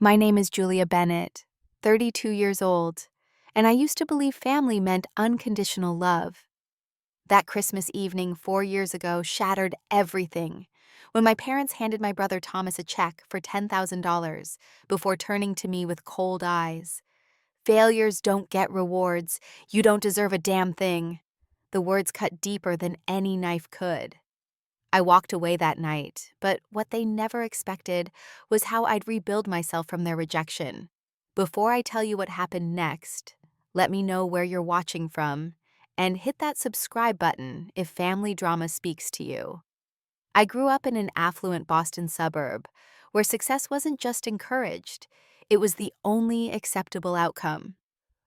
My name is Julia Bennett, 32 years old, and I used to believe family meant unconditional love. That Christmas evening 4 years ago shattered everything when my parents handed my brother Thomas a check for $10,000 before turning to me with cold eyes. Failures don't get rewards. You don't deserve a damn thing. The words cut deeper than any knife could. I walked away that night, but what they never expected was how I'd rebuild myself from their rejection. Before I tell you what happened next, let me know where you're watching from and hit that subscribe button if family drama speaks to you. I grew up in an affluent Boston suburb where success wasn't just encouraged, it was the only acceptable outcome.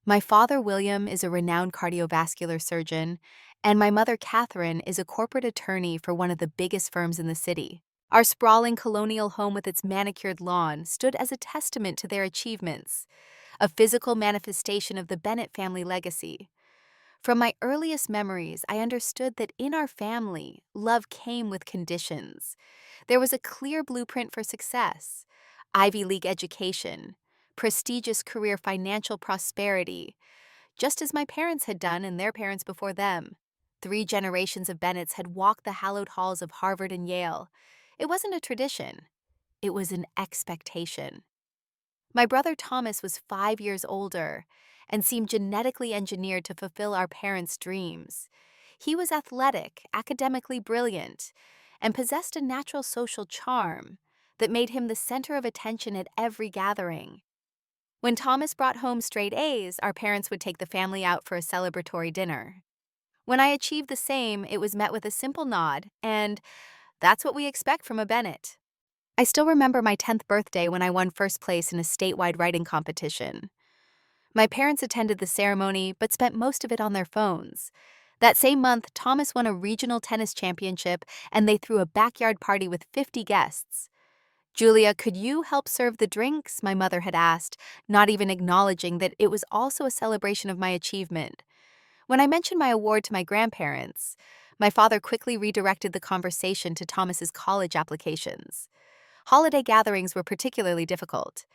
My father, William, is a renowned cardiovascular surgeon, and my mother, Catherine, is a corporate attorney for one of the biggest firms in the city. Our sprawling colonial home with its manicured lawn stood as a testament to their achievements, a physical manifestation of the Bennett family legacy. From my earliest memories, I understood that in our family, love came with conditions. There was a clear blueprint for success: Ivy League education, prestigious career, financial prosperity, just as my parents had done and their parents before them. 3 generations of Bennetts had walked the hallowed halls of Harvard and Yale. It wasn't a tradition, it was an expectation. My brother Thomas was 5 years older and seemed genetically engineered to fulfill our parents' dreams. He was athletic, academically brilliant, and possessed a natural social charm that made him the center of attention at every gathering. When Thomas brought home straight A's, our parents would take the family out for a celebratory dinner. When I achieved the same, it was met with a simple nod, and that's what we expect from a Bennett. I still remember my 10th birthday when I won first place in a statewide writing competition. My parents attended the ceremony but spent most of it on their phones. That same month, Thomas won a regional tennis championship and they threw a backyard party with 50 guests. "Julia, could you help serve the drinks?" my mother had asked, not even acknowledging that it was also a celebration of my achievement. When I mentioned my award to my grandparents, my father quickly redirected the conversation to Thomas's college applications. Holiday gatherings were particularly difficult.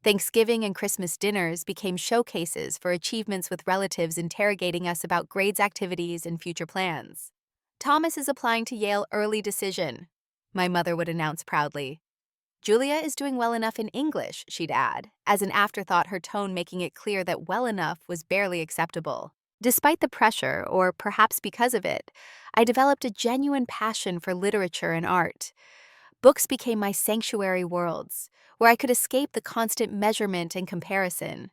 Thanksgiving and Christmas dinners became showcases for achievements, with relatives interrogating us about grades, activities, and future plans. "Thomas is applying to Yale, early decision," my mother would announce proudly. "Julia is doing well enough in English," she'd add, as an afterthought, her tone making it clear that well enough was barely acceptable. Despite the pressure, or perhaps because of it, I developed a genuine passion for literature and art. Books became my sanctuary worlds, where I could escape the constant measurement and comparison.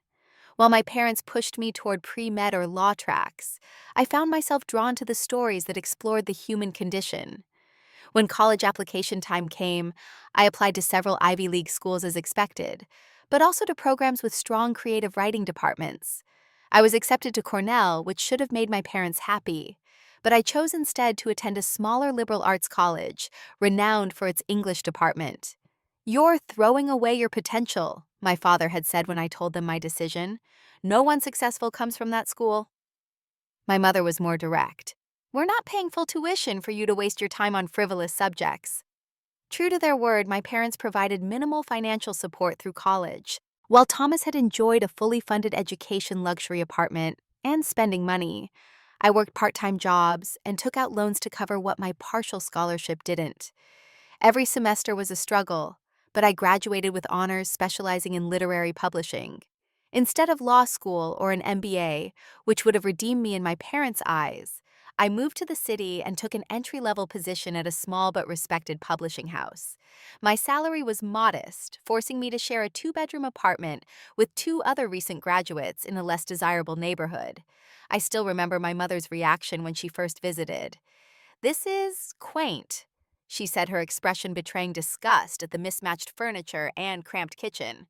While my parents pushed me toward pre-med or law tracks, I found myself drawn to the stories that explored the human condition. When college application time came, I applied to several Ivy League schools as expected, but also to programs with strong creative writing departments. I was accepted to Cornell, which should have made my parents happy, but I chose instead to attend a smaller liberal arts college, renowned for its English department. "You're throwing away your potential," my father had said when I told them my decision. "No one successful comes from that school." My mother was more direct. "We're not paying full tuition for you to waste your time on frivolous subjects." True to their word, my parents provided minimal financial support through college. While Thomas had enjoyed a fully funded education, luxury apartment, and spending money, I worked part-time jobs and took out loans to cover what my partial scholarship didn't. Every semester was a struggle, but I graduated with honors, specializing in literary publishing. Instead of law school or an MBA, which would have redeemed me in my parents' eyes, I moved to the city and took an entry-level position at a small but respected publishing house. My salary was modest, forcing me to share a 2-bedroom apartment with 2 other recent graduates in a less desirable neighborhood. I still remember my mother's reaction when she first visited. "This is quaint," she said, her expression betraying disgust at the mismatched furniture and cramped kitchen.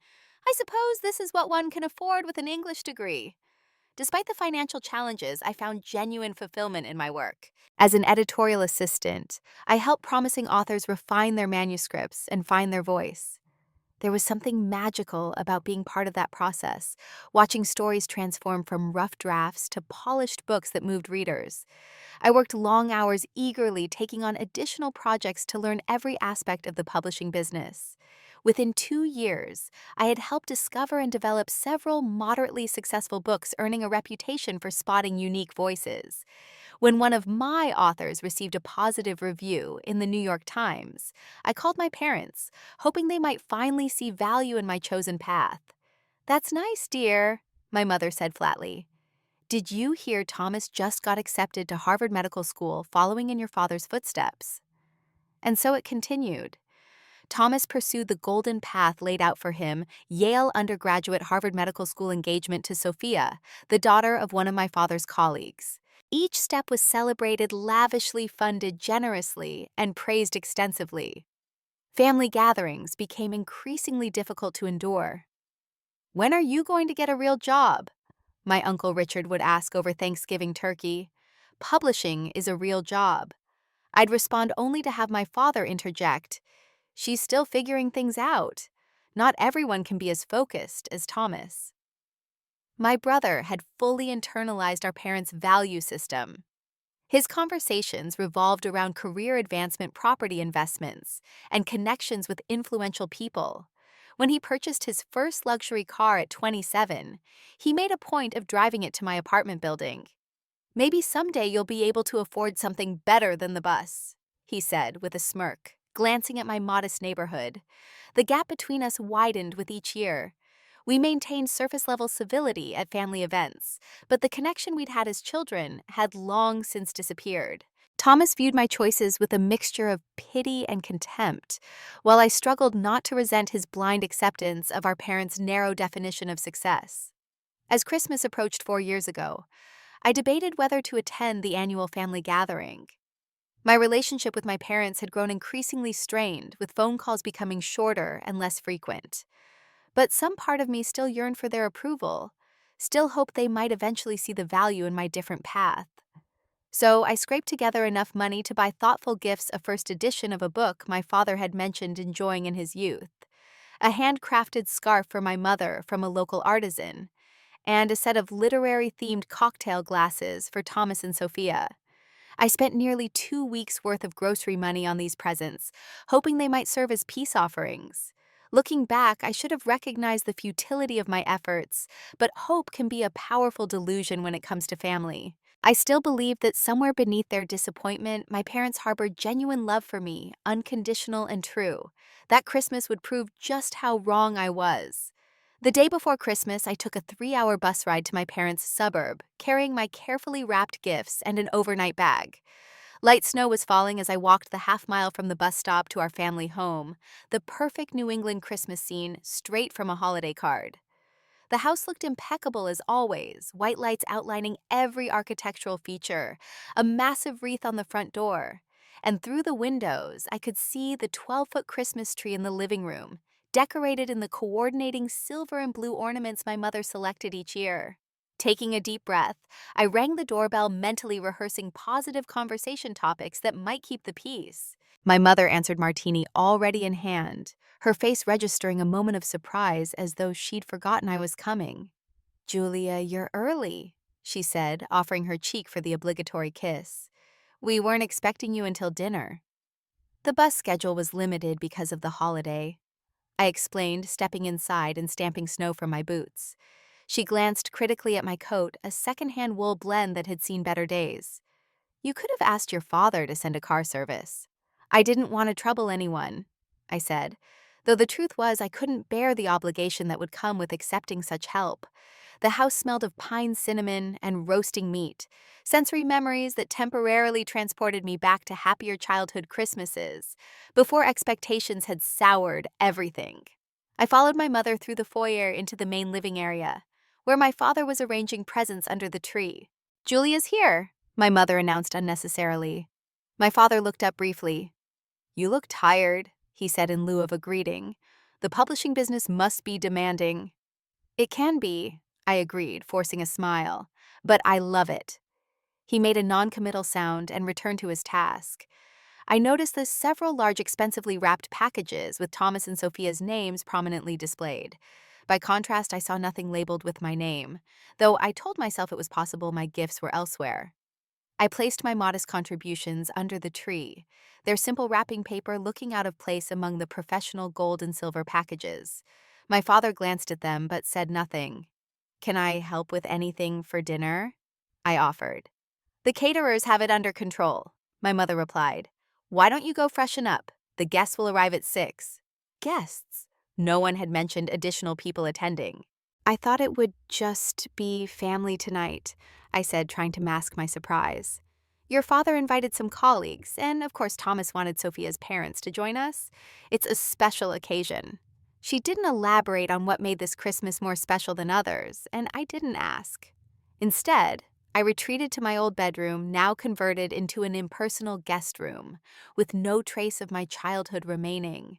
"I suppose this is what one can afford with an English degree." Despite the financial challenges, I found genuine fulfillment in my work. As an editorial assistant, I helped promising authors refine their manuscripts and find their voice. There was something magical about being part of that process, watching stories transform from rough drafts to polished books that moved readers. I worked long hours, eagerly taking on additional projects to learn every aspect of the publishing business. Within 2 years, I had helped discover and develop several moderately successful books, earning a reputation for spotting unique voices. When one of my authors received a positive review in the New York Times, I called my parents, hoping they might finally see value in my chosen path. "That's nice, dear," my mother said flatly. "Did you hear Thomas just got accepted to Harvard Medical School following in your father's footsteps?" And so it continued. Thomas pursued the golden path laid out for him: Yale undergraduate, Harvard Medical School engagement to Sophia, the daughter of one of my father's colleagues. Each step was celebrated, lavishly funded generously, and praised extensively. Family gatherings became increasingly difficult to endure. "When are you going to get a real job?" my Uncle Richard would ask over Thanksgiving turkey. "Publishing is a real job." I'd respond only to have my father interject, "She's still figuring things out. Not everyone can be as focused as Thomas." My brother had fully internalized our parents' value system. His conversations revolved around career advancement, property investments, and connections with influential people. When he purchased his first luxury car at 27, he made a point of driving it to my apartment building. "Maybe someday you'll be able to afford something better than the bus," he said with a smirk, glancing at my modest neighborhood. The gap between us widened with each year. We maintained surface-level civility at family events, but the connection we'd had as children had long since disappeared. Thomas viewed my choices with a mixture of pity and contempt, while I struggled not to resent his blind acceptance of our parents' narrow definition of success. As Christmas approached 4 years ago, I debated whether to attend the annual family gathering. My relationship with my parents had grown increasingly strained, with phone calls becoming shorter and less frequent. But some part of me still yearned for their approval, still hoped they might eventually see the value in my different path. So I scraped together enough money to buy thoughtful gifts: a first edition of a book my father had mentioned enjoying in his youth, a handcrafted scarf for my mother from a local artisan, and a set of literary-themed cocktail glasses for Thomas and Sophia. I spent nearly 2 weeks' worth of grocery money on these presents, hoping they might serve as peace offerings. Looking back, I should have recognized the futility of my efforts, but hope can be a powerful delusion when it comes to family. I still believed that somewhere beneath their disappointment, my parents harbored genuine love for me, unconditional and true. That Christmas would prove just how wrong I was. The day before Christmas, I took a 3-hour bus ride to my parents' suburb, carrying my carefully wrapped gifts and an overnight bag. Light snow was falling as I walked the half-mile from the bus stop to our family home, the perfect New England Christmas scene straight from a holiday card. The house looked impeccable as always, white lights outlining every architectural feature, a massive wreath on the front door. And through the windows, I could see the 12-foot Christmas tree in the living room, decorated in the coordinating silver and blue ornaments my mother selected each year. Taking a deep breath, I rang the doorbell, mentally rehearsing positive conversation topics that might keep the peace. My mother answered, martini already in hand, her face registering a moment of surprise as though she'd forgotten I was coming. "Julia, you're early," she said, offering her cheek for the obligatory kiss. "We weren't expecting you until dinner." "The bus schedule was limited because of the holiday," I explained, stepping inside and stamping snow from my boots. She glanced critically at my coat, a secondhand wool blend that had seen better days. "You could have asked your father to send a car service." "I didn't want to trouble anyone," I said, though the truth was I couldn't bear the obligation that would come with accepting such help. The house smelled of pine cinnamon and roasting meat, sensory memories that temporarily transported me back to happier childhood Christmases, before expectations had soured everything. I followed my mother through the foyer into the main living area, where my father was arranging presents under the tree. "Julia's here," my mother announced unnecessarily. My father looked up briefly. "You look tired," he said in lieu of a greeting. "The publishing business must be demanding." "It can be," I agreed, forcing a smile. "But I love it." He made a non-committal sound and returned to his task. I noticed the several large, expensively wrapped packages with Thomas and Sophia's names prominently displayed. By contrast, I saw nothing labeled with my name, though I told myself it was possible my gifts were elsewhere. I placed my modest contributions under the tree, their simple wrapping paper looking out of place among the professional gold and silver packages. My father glanced at them but said nothing. "Can I help with anything for dinner?" I offered. "The caterers have it under control," my mother replied. "Why don't you go freshen up? The guests will arrive at 6. Guests? No one had mentioned additional people attending. "I thought it would just be family tonight," I said, trying to mask my surprise. "Your father invited some colleagues, and of course Thomas wanted Sophia's parents to join us. It's a special occasion." She didn't elaborate on what made this Christmas more special than others, and I didn't ask. Instead, I retreated to my old bedroom, now converted into an impersonal guest room, with no trace of my childhood remaining.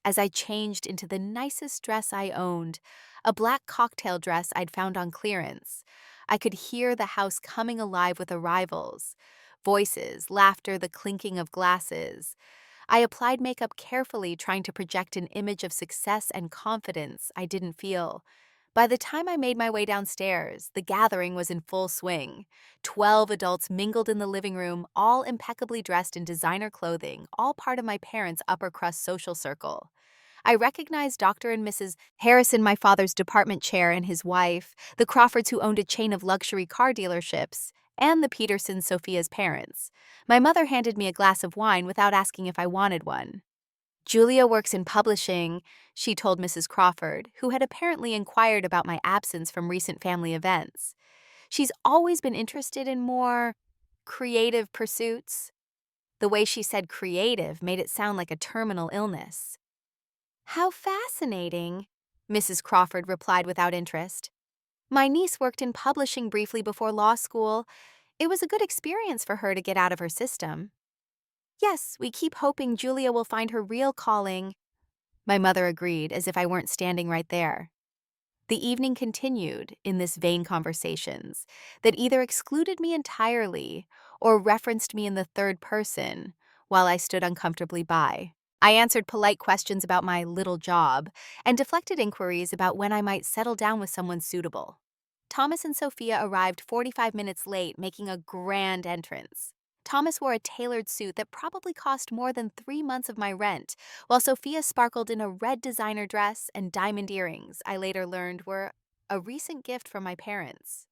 As I changed into the nicest dress I owned, a black cocktail dress I'd found on clearance, I could hear the house coming alive with arrivals. Voices, laughter, the clinking of glasses. I applied makeup carefully, trying to project an image of success and confidence I didn't feel. By the time I made my way downstairs, the gathering was in full swing. 12 adults mingled in the living room, all impeccably dressed in designer clothing, all part of my parents' upper-crust social circle. I recognized Dr. and Mrs. Harrison, my father's department chair, and his wife, the Crawfords who owned a chain of luxury car dealerships, and the Petersons, Sophia's parents. My mother handed me a glass of wine without asking if I wanted one. "Julia works in publishing," she told Mrs. Crawford, who had apparently inquired about my absence from recent family events. "She's always been interested in more creative pursuits." The way she said creative made it sound like a terminal illness. "How fascinating," Mrs. Crawford replied without interest. "My niece worked in publishing briefly before law school. It was a good experience for her to get out of her system." "Yes, we keep hoping Julia will find her real calling," my mother agreed, as if I weren't standing right there. The evening continued in this vain conversations that either excluded me entirely or referenced me in the third person while I stood uncomfortably by. I answered polite questions about my little job and deflected inquiries about when I might settle down with someone suitable. Thomas and Sophia arrived 45 minutes late, making a grand entrance. Thomas wore a tailored suit that probably cost more than 3 months of my rent, while Sophia sparkled in a red designer dress and diamond earrings I later learned were a recent gift from my parents.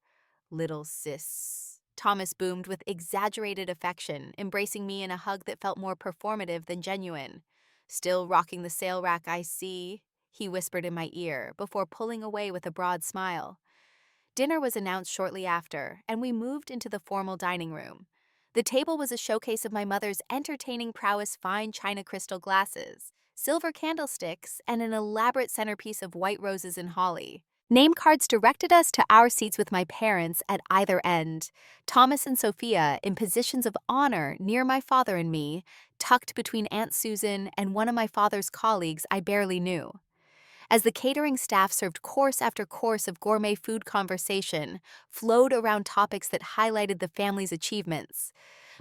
"Little sis," Thomas boomed with exaggerated affection, embracing me in a hug that felt more performative than genuine. "Still rocking the sale rack, I see," he whispered in my ear before pulling away with a broad smile. Dinner was announced shortly after, and we moved into the formal dining room. The table was a showcase of my mother's entertaining prowess: fine china crystal glasses, silver candlesticks, and an elaborate centerpiece of white roses and holly. Name cards directed us to our seats with my parents at either end, Thomas and Sophia in positions of honor near my father and me, tucked between Aunt Susan and one of my father's colleagues I barely knew. As the catering staff served course after course of gourmet food, conversation flowed around topics that highlighted the family's achievements.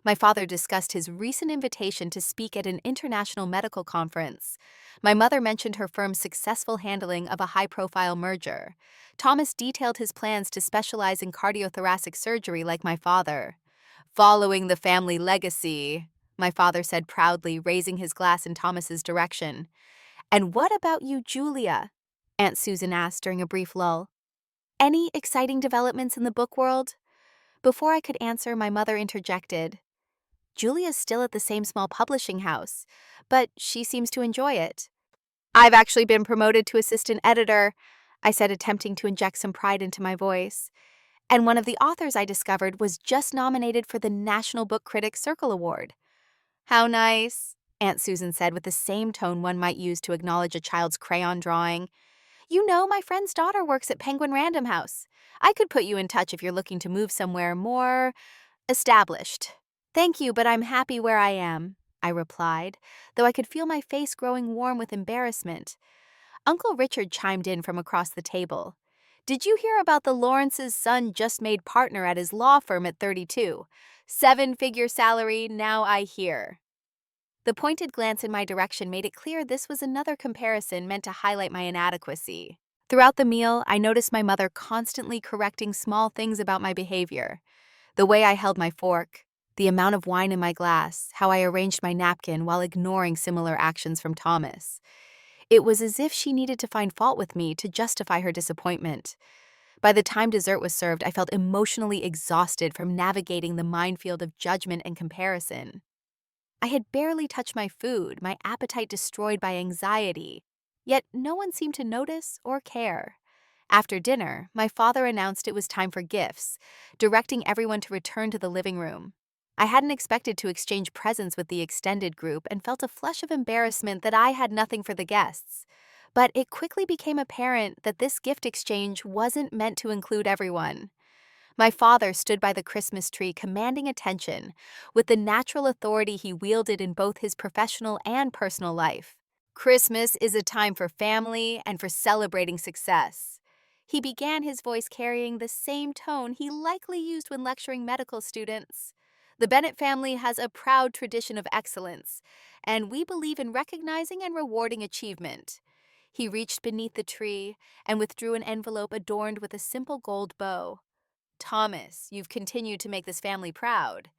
My father discussed his recent invitation to speak at an international medical conference. My mother mentioned her firm's successful handling of a high-profile merger. Thomas detailed his plans to specialize in cardiothoracic surgery like my father. "Following the family legacy," my father said proudly, raising his glass in Thomas's direction. "And what about you, Julia?" Aunt Susan asked during a brief lull. "Any exciting developments in the book world?" Before I could answer, my mother interjected. "Julia's still at the same small publishing house, but she seems to enjoy it." "I've actually been promoted to assistant editor," I said, attempting to inject some pride into my voice. "And one of the authors I discovered was just nominated for the National Book Critics Circle Award." "How nice," Aunt Susan said with the same tone one might use to acknowledge a child's crayon drawing. "You know, my friend's daughter works at Penguin Random House. I could put you in touch if you're looking to move somewhere more established." "Thank you, but I'm happy where I am," I replied, though I could feel my face growing warm with embarrassment. Uncle Richard chimed in from across the table. "Did you hear about the Lawrence's son just made partner at his law firm at 32? 7-figure salary, now I hear." The pointed glance in my direction made it clear this was another comparison meant to highlight my inadequacy. Throughout the meal, I noticed my mother constantly correcting small things about my behavior. The way I held my fork, The amount of wine in my glass, how I arranged my napkin while ignoring similar actions from Thomas. It was as if she needed to find fault with me to justify her disappointment. By the time dessert was served, I felt emotionally exhausted from navigating the minefield of judgment and comparison. I had barely touched my food, my appetite destroyed by anxiety, yet no one seemed to notice or care. After dinner, my father announced it was time for gifts, directing everyone to return to the living room. I hadn't expected to exchange presents with the extended group and felt a flush of embarrassment that I had nothing for the guests. But it quickly became apparent that this gift exchange wasn't meant to include everyone. My father stood by the Christmas tree commanding attention, with the natural authority he wielded in both his professional and personal life. Christmas is a time for family and for celebrating success. He began, his voice carrying the same tone he likely used when lecturing medical students. The Bennett family has a proud tradition of excellence, and we believe in recognizing and rewarding achievement. He reached beneath the tree and withdrew an envelope adorned with a simple gold bow. Thomas, you've continued to make this family proud.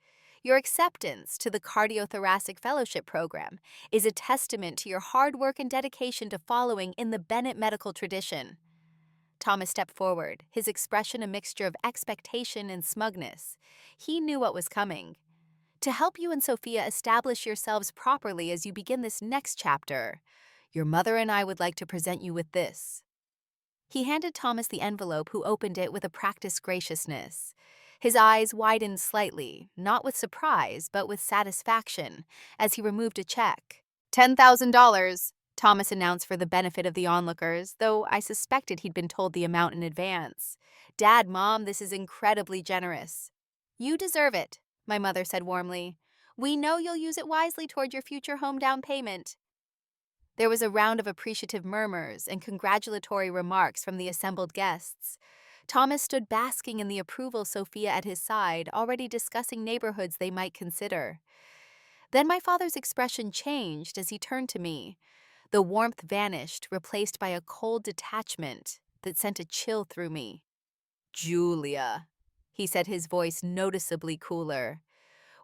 Your acceptance to the Cardiothoracic Fellowship Program is a testament to your hard work and dedication to following in the Bennett medical tradition. Thomas stepped forward, his expression a mixture of expectation and smugness. He knew what was coming. To help you and Sophia establish yourselves properly as you begin this next chapter, your mother and I would like to present you with this. He handed Thomas the envelope, who opened it with a practiced graciousness. His eyes widened slightly, not with surprise, but with satisfaction, as he removed a check. $10,000, Thomas announced for the benefit of the onlookers, though I suspected he'd been told the amount in advance. Dad, Mom, this is incredibly generous. You deserve it, my mother said warmly. We know you'll use it wisely toward your future home down payment. There was a round of appreciative murmurs and congratulatory remarks from the assembled guests. Thomas stood basking in the approval, Sophia at his side, already discussing neighborhoods they might consider. Then my father's expression changed as he turned to me. The warmth vanished, replaced by a cold detachment that sent a chill through me. Julia, he said, his voice noticeably cooler.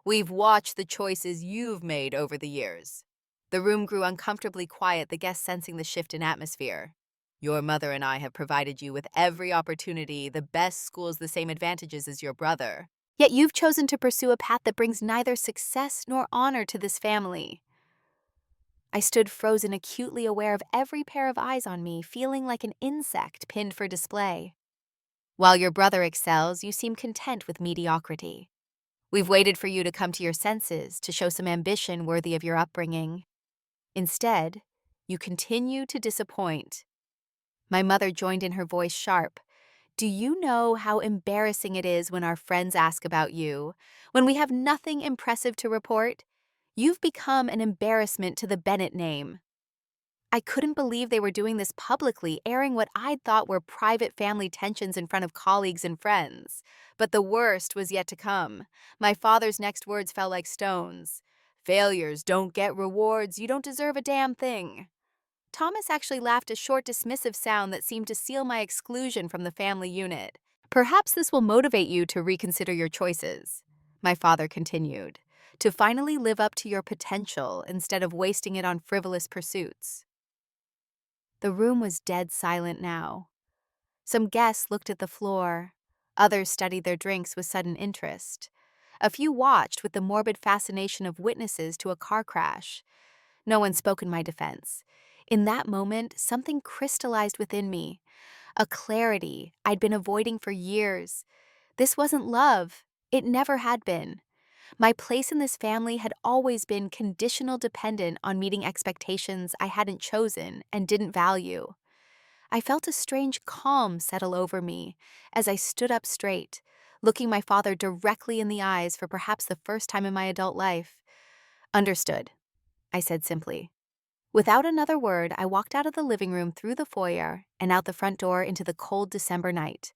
We've watched the choices you've made over the years. The room grew uncomfortably quiet, the guests sensing the shift in atmosphere. Your mother and I have provided you with every opportunity, the best schools, the same advantages as your brother. Yet you've chosen to pursue a path that brings neither success nor honor to this family. I stood frozen, acutely aware of every pair of eyes on me, feeling like an insect pinned for display. While your brother excels, you seem content with mediocrity. We've waited for you to come to your senses, to show some ambition worthy of your upbringing. Instead, you continue to disappoint. My mother joined in, her voice sharp. Do you know how embarrassing it is when our friends ask about you, when we have nothing impressive to report? You've become an embarrassment to the Bennett name. I couldn't believe they were doing this publicly, airing what I'd thought were private family tensions in front of colleagues and friends. But the worst was yet to come. My father's next words fell like stones. Failures don't get rewards. You don't deserve a damn thing. Thomas actually laughed, a short, dismissive sound that seemed to seal my exclusion from the family unit. Perhaps this will motivate you to reconsider your choices, my father continued, to finally live up to your potential instead of wasting it on frivolous pursuits. The room was dead silent now. Some guests looked at the floor. Others studied their drinks with sudden interest. A few watched with the morbid fascination of witnesses to a car crash. No one spoke in my defense. In that moment, something crystallized within me, a clarity I'd been avoiding for years. This wasn't love. It never had been. My place in this family had always been conditional, dependent on meeting expectations I hadn't chosen and didn't value. I felt a strange calm settle over me as I stood up straight, looking my father directly in the eyes for perhaps the first time in my adult life. Understood, I said simply. Without another word, I walked out of the living room, through the foyer, and out the front door into the cold December night.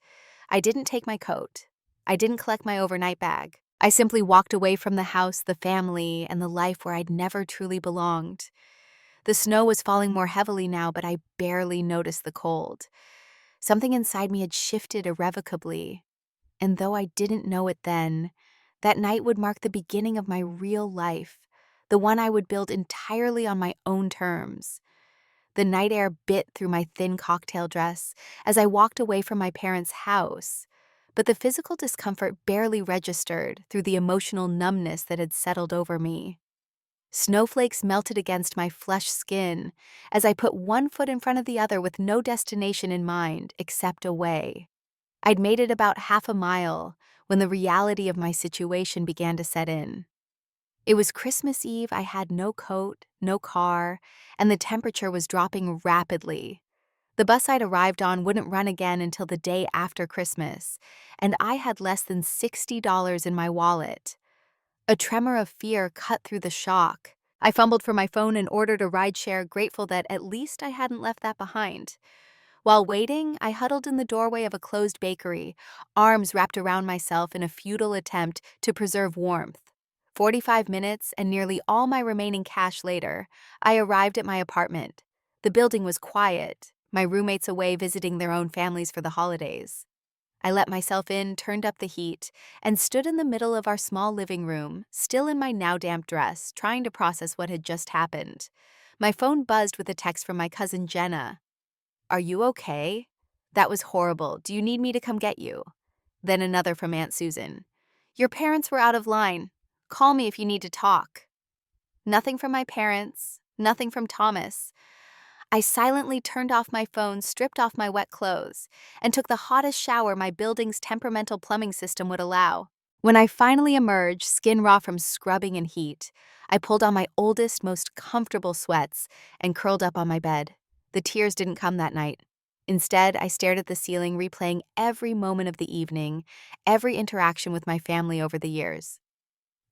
I didn't take my coat. I didn't collect my overnight bag. I simply walked away from the house, the family, and the life where I'd never truly belonged. The snow was falling more heavily now, but I barely noticed the cold. Something inside me had shifted irrevocably, and though I didn't know it then, That night would mark the beginning of my real life, the one I would build entirely on my own terms. The night air bit through my thin cocktail dress as I walked away from my parents' house, but the physical discomfort barely registered through the emotional numbness that had settled over me. Snowflakes melted against my flushed skin as I put one foot in front of the other with no destination in mind except away. I'd made it about half a mile when the reality of my situation began to set in. It was Christmas Eve. I had no coat, no car, and the temperature was dropping rapidly. The bus I'd arrived on wouldn't run again until the day after Christmas, and I had less than $60 in my wallet. A tremor of fear cut through the shock. I fumbled for my phone and ordered a rideshare, grateful that at least I hadn't left that behind. While waiting, I huddled in the doorway of a closed bakery, arms wrapped around myself in a futile attempt to preserve warmth. 45 minutes and nearly all my remaining cash later, I arrived at my apartment. The building was quiet, my roommates away visiting their own families for the holidays. I let myself in, turned up the heat, and stood in the middle of our small living room, still in my now damp dress, trying to process what had just happened. My phone buzzed with a text from my cousin Jenna. "Are you okay? That was horrible. Do you need me to come get you?" Then another from Aunt Susan. "Your parents were out of line. Call me if you need to talk." Nothing from my parents, nothing from Thomas. I silently turned off my phone, stripped off my wet clothes, and took the hottest shower my building's temperamental plumbing system would allow. When I finally emerged, skin raw from scrubbing and heat, I pulled on my oldest, most comfortable sweats and curled up on my bed. The tears didn't come that night. Instead, I stared at the ceiling, replaying every moment of the evening, every interaction with my family over the years.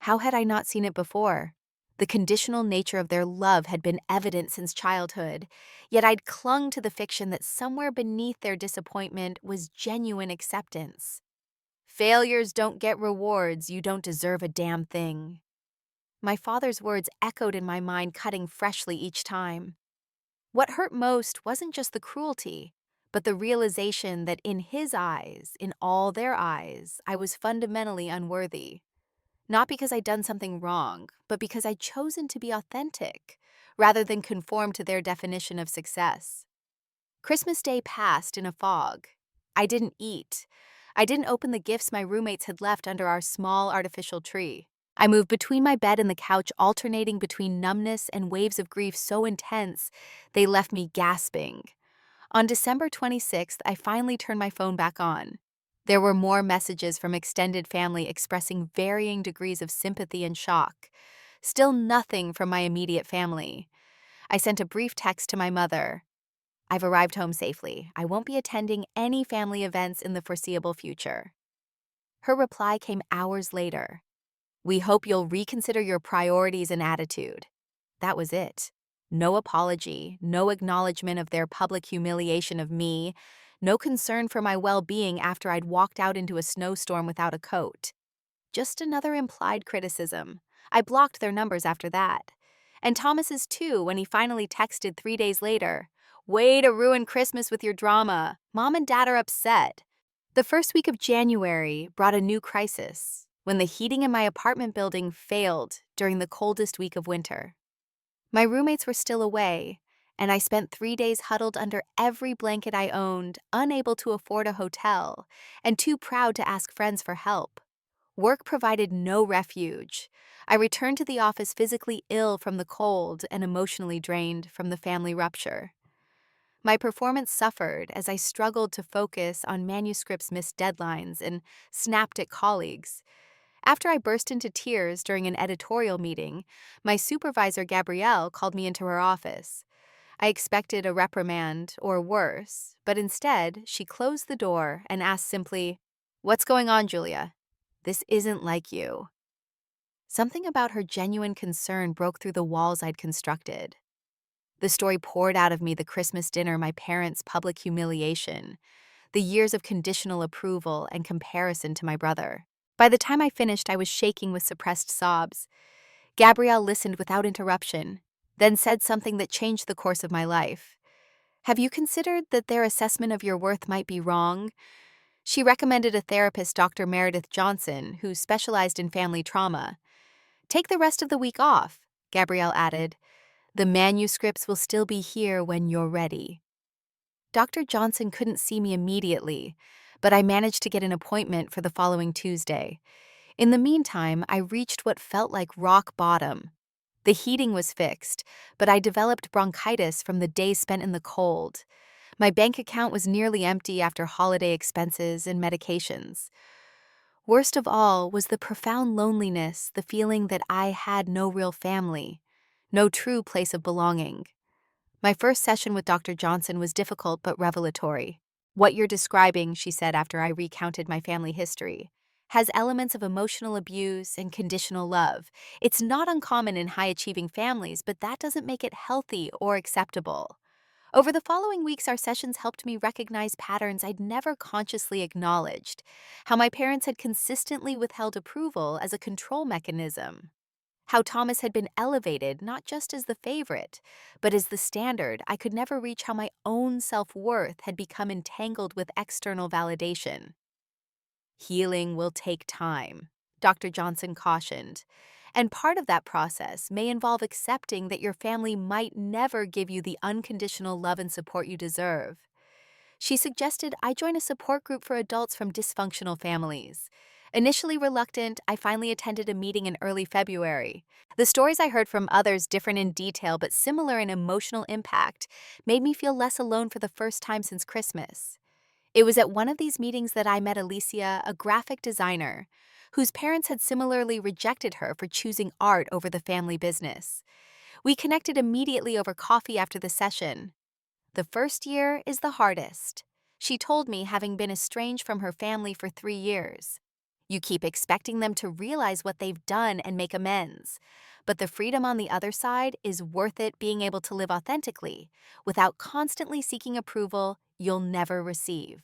How had I not seen it before? The conditional nature of their love had been evident since childhood, yet I'd clung to the fiction that somewhere beneath their disappointment was genuine acceptance. "Failures don't get rewards, you don't deserve a damn thing." My father's words echoed in my mind, cutting freshly each time. What hurt most wasn't just the cruelty, but the realization that in his eyes, in all their eyes, I was fundamentally unworthy. Not because I'd done something wrong, but because I'd chosen to be authentic, rather than conform to their definition of success. Christmas Day passed in a fog. I didn't eat. I didn't open the gifts my roommates had left under our small artificial tree. I moved between my bed and the couch, alternating between numbness and waves of grief so intense they left me gasping. On December 26th, I finally turned my phone back on. There were more messages from extended family expressing varying degrees of sympathy and shock. Still nothing from my immediate family. I sent a brief text to my mother. "I've arrived home safely. I won't be attending any family events in the foreseeable future." Her reply came hours later. "We hope you'll reconsider your priorities and attitude." That was it. No apology, no acknowledgement of their public humiliation of me, no concern for my well-being after I'd walked out into a snowstorm without a coat. Just another implied criticism. I blocked their numbers after that. And Thomas's too, when he finally texted 3 days later. "Way to ruin Christmas with your drama. Mom and Dad are upset." The first week of January brought a new crisis, when the heating in my apartment building failed during the coldest week of winter. My roommates were still away, and I spent 3 days huddled under every blanket I owned, unable to afford a hotel, and too proud to ask friends for help. Work provided no refuge. I returned to the office physically ill from the cold and emotionally drained from the family rupture. My performance suffered as I struggled to focus on manuscripts' missed deadlines and snapped at colleagues. After I burst into tears during an editorial meeting, my supervisor, Gabrielle, called me into her office. I expected a reprimand or worse, but instead, she closed the door and asked simply, "What's going on, Julia? This isn't like you." Something about her genuine concern broke through the walls I'd constructed. The story poured out of me: the Christmas dinner, my parents' public humiliation, the years of conditional approval and comparison to my brother. By the time I finished, I was shaking with suppressed sobs. Gabrielle listened without interruption, then said something that changed the course of my life. "Have you considered that their assessment of your worth might be wrong?" She recommended a therapist, Dr. Meredith Johnson, who specialized in family trauma. Take the rest of the week off, Gabrielle added. The manuscripts will still be here when you're ready. Dr. Johnson couldn't see me immediately, but I managed to get an appointment for the following Tuesday. In the meantime, I reached what felt like rock bottom. The heating was fixed, but I developed bronchitis from the days spent in the cold. My bank account was nearly empty after holiday expenses and medications. Worst of all was the profound loneliness, the feeling that I had no real family, no true place of belonging. My first session with Dr. Johnson was difficult but revelatory. What you're describing, she said after I recounted my family history, has elements of emotional abuse and conditional love. It's not uncommon in high-achieving families, but that doesn't make it healthy or acceptable. Over the following weeks, our sessions helped me recognize patterns I'd never consciously acknowledged, how my parents had consistently withheld approval as a control mechanism, how Thomas had been elevated not just as the favorite, but as the standard I could never reach, how my own self-worth had become entangled with external validation. Healing will take time, Dr. Johnson cautioned, and part of that process may involve accepting that your family might never give you the unconditional love and support you deserve. She suggested I join a support group for adults from dysfunctional families. Initially reluctant, I finally attended a meeting in early February. The stories I heard from others, different in detail but similar in emotional impact, made me feel less alone for the first time since Christmas. It was at one of these meetings that I met Alicia, a graphic designer, whose parents had similarly rejected her for choosing art over the family business. We connected immediately over coffee after the session. The first year is the hardest, she told me, having been estranged from her family for 3 years. You keep expecting them to realize what they've done and make amends. But the freedom on the other side is worth it, being able to live authentically, without constantly seeking approval you'll never receive.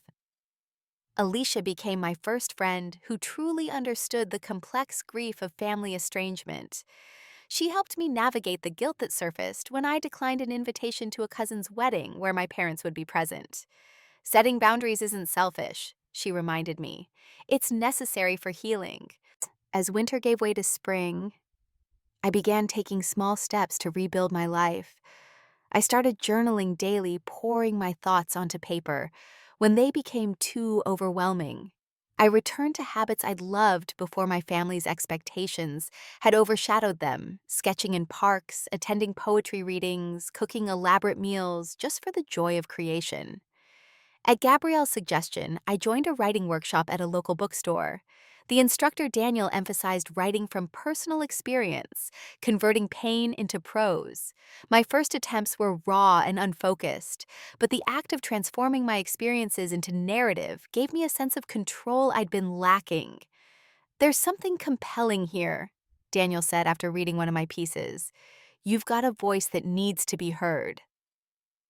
Alicia became my first friend who truly understood the complex grief of family estrangement. She helped me navigate the guilt that surfaced when I declined an invitation to a cousin's wedding where my parents would be present. Setting boundaries isn't selfish, she reminded me. It's necessary for healing. As winter gave way to spring, I began taking small steps to rebuild my life. I started journaling daily, pouring my thoughts onto paper when they became too overwhelming. I returned to habits I'd loved before my family's expectations had overshadowed them, sketching in parks, attending poetry readings, cooking elaborate meals just for the joy of creation. At Gabrielle's suggestion, I joined a writing workshop at a local bookstore. The instructor, Daniel, emphasized writing from personal experience, converting pain into prose. My first attempts were raw and unfocused, but the act of transforming my experiences into narrative gave me a sense of control I'd been lacking. There's something compelling here, Daniel said after reading one of my pieces. You've got a voice that needs to be heard.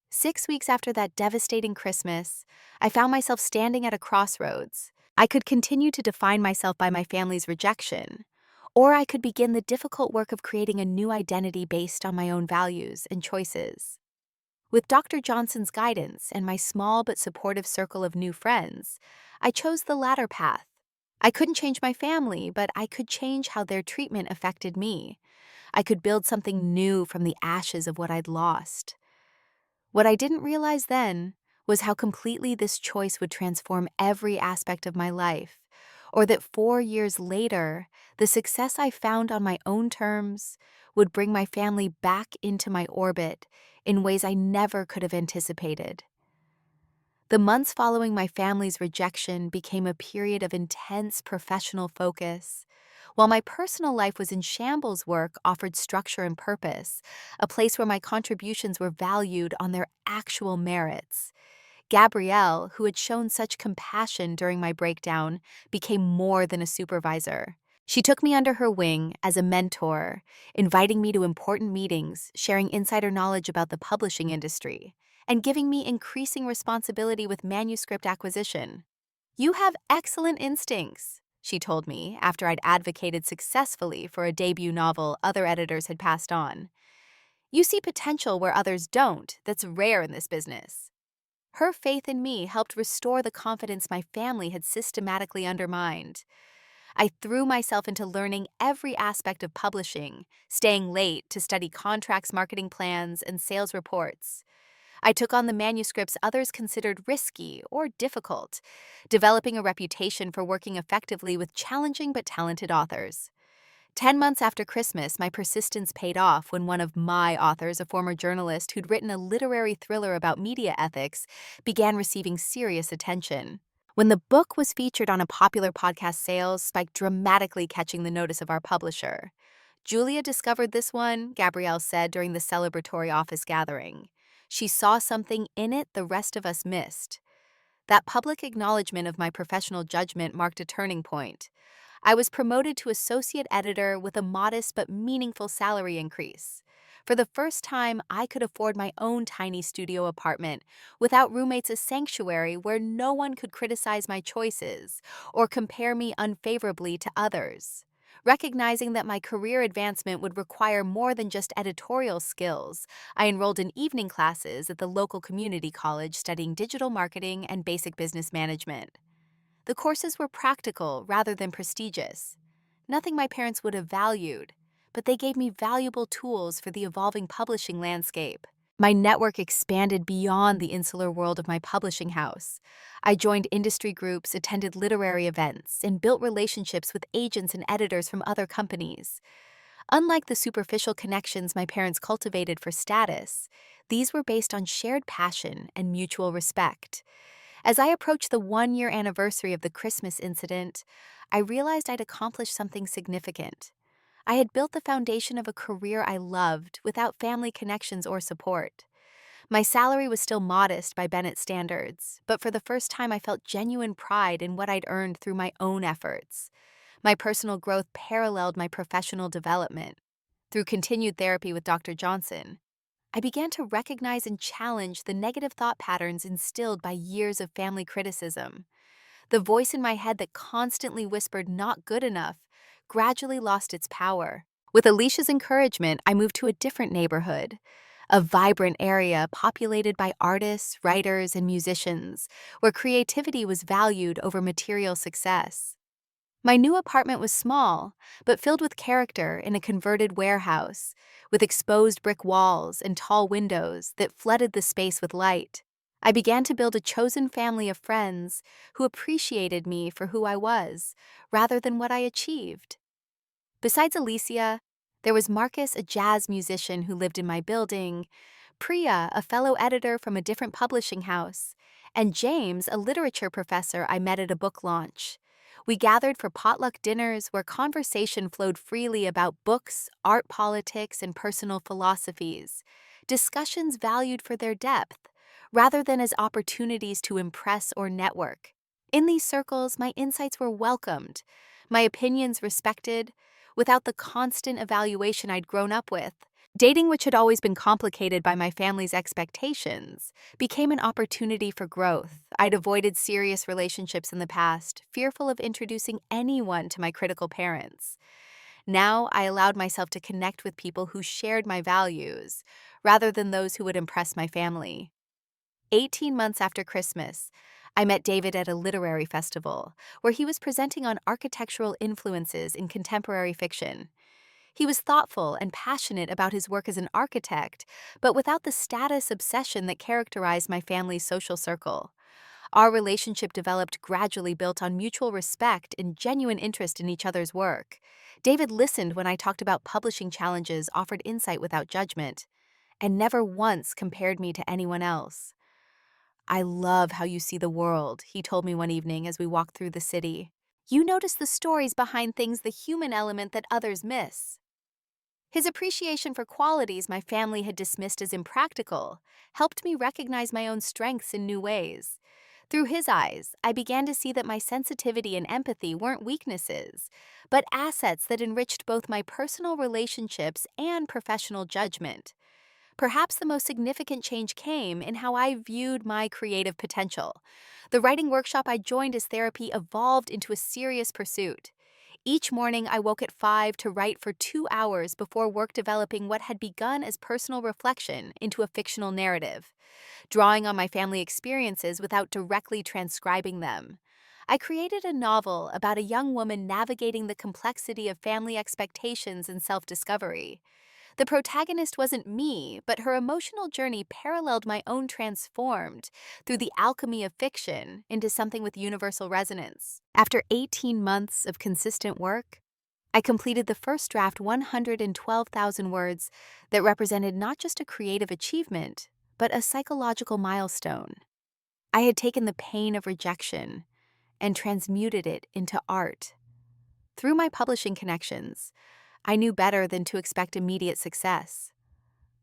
6 weeks after that devastating Christmas, I found myself standing at a crossroads. I could continue to define myself by my family's rejection, or I could begin the difficult work of creating a new identity based on my own values and choices. With Dr. Johnson's guidance and my small but supportive circle of new friends, I chose the latter path. I couldn't change my family, but I could change how their treatment affected me. I could build something new from the ashes of what I'd lost. What I didn't realize then was how completely this choice would transform every aspect of my life, or that 4 years later, the success I found on my own terms would bring my family back into my orbit in ways I never could have anticipated. The months following my family's rejection became a period of intense professional focus. While my personal life was in shambles, work offered structure and purpose, a place where my contributions were valued on their actual merits. Gabrielle, who had shown such compassion during my breakdown, became more than a supervisor. She took me under her wing as a mentor, inviting me to important meetings, sharing insider knowledge about the publishing industry, and giving me increasing responsibility with manuscript acquisition. You have excellent instincts, she told me after I'd advocated successfully for a debut novel other editors had passed on. You see potential where others don't. That's rare in this business. Her faith in me helped restore the confidence my family had systematically undermined. I threw myself into learning every aspect of publishing, staying late to study contracts, marketing plans, and sales reports. I took on the manuscripts others considered risky or difficult, developing a reputation for working effectively with challenging but talented authors. 10 months after Christmas, my persistence paid off when one of my authors, a former journalist who'd written a literary thriller about media ethics, began receiving serious attention. When the book was featured on a popular podcast, sales spiked dramatically, catching the notice of our publisher. Julia discovered this one, Gabrielle said during the celebratory office gathering. She saw something in it the rest of us missed. That public acknowledgement of my professional judgment marked a turning point. I was promoted to associate editor with a modest but meaningful salary increase. For the first time, I could afford my own tiny studio apartment without roommates, a sanctuary where no one could criticize my choices or compare me unfavorably to others. Recognizing that my career advancement would require more than just editorial skills, I enrolled in evening classes at the local community college studying digital marketing and basic business management. The courses were practical rather than prestigious. Nothing my parents would have valued, but they gave me valuable tools for the evolving publishing landscape. My network expanded beyond the insular world of my publishing house. I joined industry groups, attended literary events, and built relationships with agents and editors from other companies. Unlike the superficial connections my parents cultivated for status, these were based on shared passion and mutual respect. As I approached the 1-year anniversary of the Christmas incident, I realized I'd accomplished something significant. I had built the foundation of a career I loved without family connections or support. My salary was still modest by Bennett standards, but for the first time I felt genuine pride in what I'd earned through my own efforts. My personal growth paralleled my professional development. Through continued therapy with Dr. Johnson, I began to recognize and challenge the negative thought patterns instilled by years of family criticism. The voice in my head that constantly whispered "not good enough" gradually lost its power. With Alicia's encouragement, I moved to a different neighborhood, a vibrant area populated by artists, writers, and musicians, where creativity was valued over material success. My new apartment was small, but filled with character in a converted warehouse, with exposed brick walls and tall windows that flooded the space with light. I began to build a chosen family of friends who appreciated me for who I was, rather than what I achieved. Besides Alicia, there was Marcus, a jazz musician who lived in my building, Priya, a fellow editor from a different publishing house, and James, a literature professor I met at a book launch. We gathered for potluck dinners where conversation flowed freely about books, art, politics, and personal philosophies, discussions valued for their depth, rather than as opportunities to impress or network. In these circles, my insights were welcomed, my opinions respected, without the constant evaluation I'd grown up with. Dating, which had always been complicated by my family's expectations, became an opportunity for growth. I'd avoided serious relationships in the past, fearful of introducing anyone to my critical parents. Now I allowed myself to connect with people who shared my values, rather than those who would impress my family. 18 months after Christmas, I met David at a literary festival, where he was presenting on architectural influences in contemporary fiction. He was thoughtful and passionate about his work as an architect, but without the status obsession that characterized my family's social circle. Our relationship developed gradually, built on mutual respect and genuine interest in each other's work. David listened when I talked about publishing challenges, offered insight without judgment, and never once compared me to anyone else. "I love how you see the world," he told me one evening as we walked through the city. "You notice the stories behind things, the human element that others miss." His appreciation for qualities my family had dismissed as impractical helped me recognize my own strengths in new ways. Through his eyes, I began to see that my sensitivity and empathy weren't weaknesses, but assets that enriched both my personal relationships and professional judgment. Perhaps the most significant change came in how I viewed my creative potential. The writing workshop I joined as therapy evolved into a serious pursuit. Each morning, I woke at 5 to write for 2 hours before work, developing what had begun as personal reflection into a fictional narrative, drawing on my family experiences without directly transcribing them. I created a novel about a young woman navigating the complexity of family expectations and self-discovery. The protagonist wasn't me, but her emotional journey paralleled my own, transformed through the alchemy of fiction into something with universal resonance. After 18 months of consistent work, I completed the first draft, 112,000 words, that represented not just a creative achievement, but a psychological milestone. I had taken the pain of rejection and transmuted it into art. Through my publishing connections, I knew better than to expect immediate success.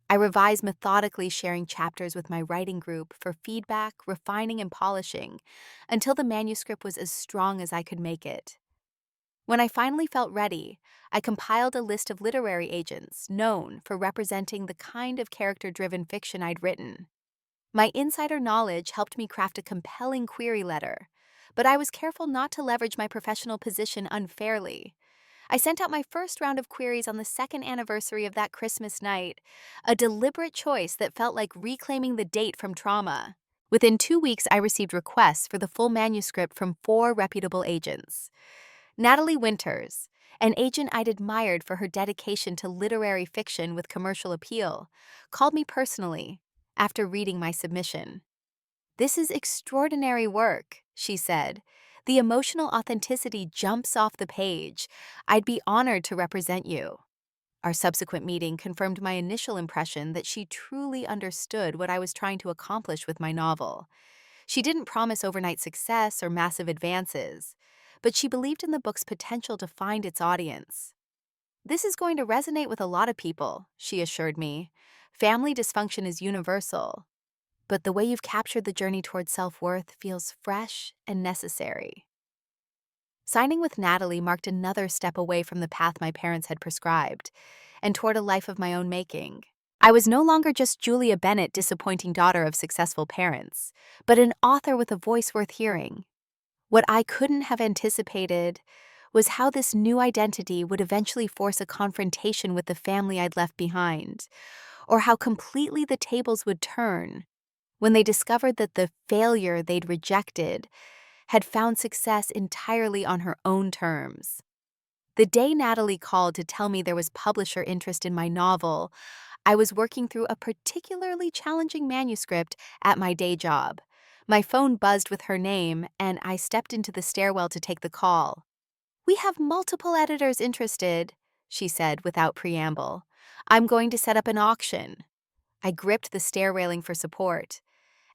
I revised methodically, sharing chapters with my writing group for feedback, refining and polishing, until the manuscript was as strong as I could make it. When I finally felt ready, I compiled a list of literary agents known for representing the kind of character-driven fiction I'd written. My insider knowledge helped me craft a compelling query letter, but I was careful not to leverage my professional position unfairly. I sent out my first round of queries on the second anniversary of that Christmas night, a deliberate choice that felt like reclaiming the date from trauma. Within 2 weeks, I received requests for the full manuscript from 4 reputable agents. Natalie Winters, an agent I'd admired for her dedication to literary fiction with commercial appeal, called me personally after reading my submission. "This is extraordinary work," she said. "The emotional authenticity jumps off the page. I'd be honored to represent you." Our subsequent meeting confirmed my initial impression that she truly understood what I was trying to accomplish with my novel. She didn't promise overnight success or massive advances, but she believed in the book's potential to find its audience. "This is going to resonate with a lot of people," she assured me. "Family dysfunction is universal, but the way you've captured the journey towards self-worth feels fresh and necessary." Signing with Natalie marked another step away from the path my parents had prescribed, and toward a life of my own making. I was no longer just Julia Bennett, disappointing daughter of successful parents, but an author with a voice worth hearing. What I couldn't have anticipated was how this new identity would eventually force a confrontation with the family I'd left behind, or how completely the tables would turn when they discovered that the failure they'd rejected had found success entirely on her own terms. The day Natalie called to tell me there was publisher interest in my novel, I was working through a particularly challenging manuscript at my day job. My phone buzzed with her name, and I stepped into the stairwell to take the call. "We have multiple editors interested," she said without preamble. "I'm going to set up an auction." I gripped the stair railing for support.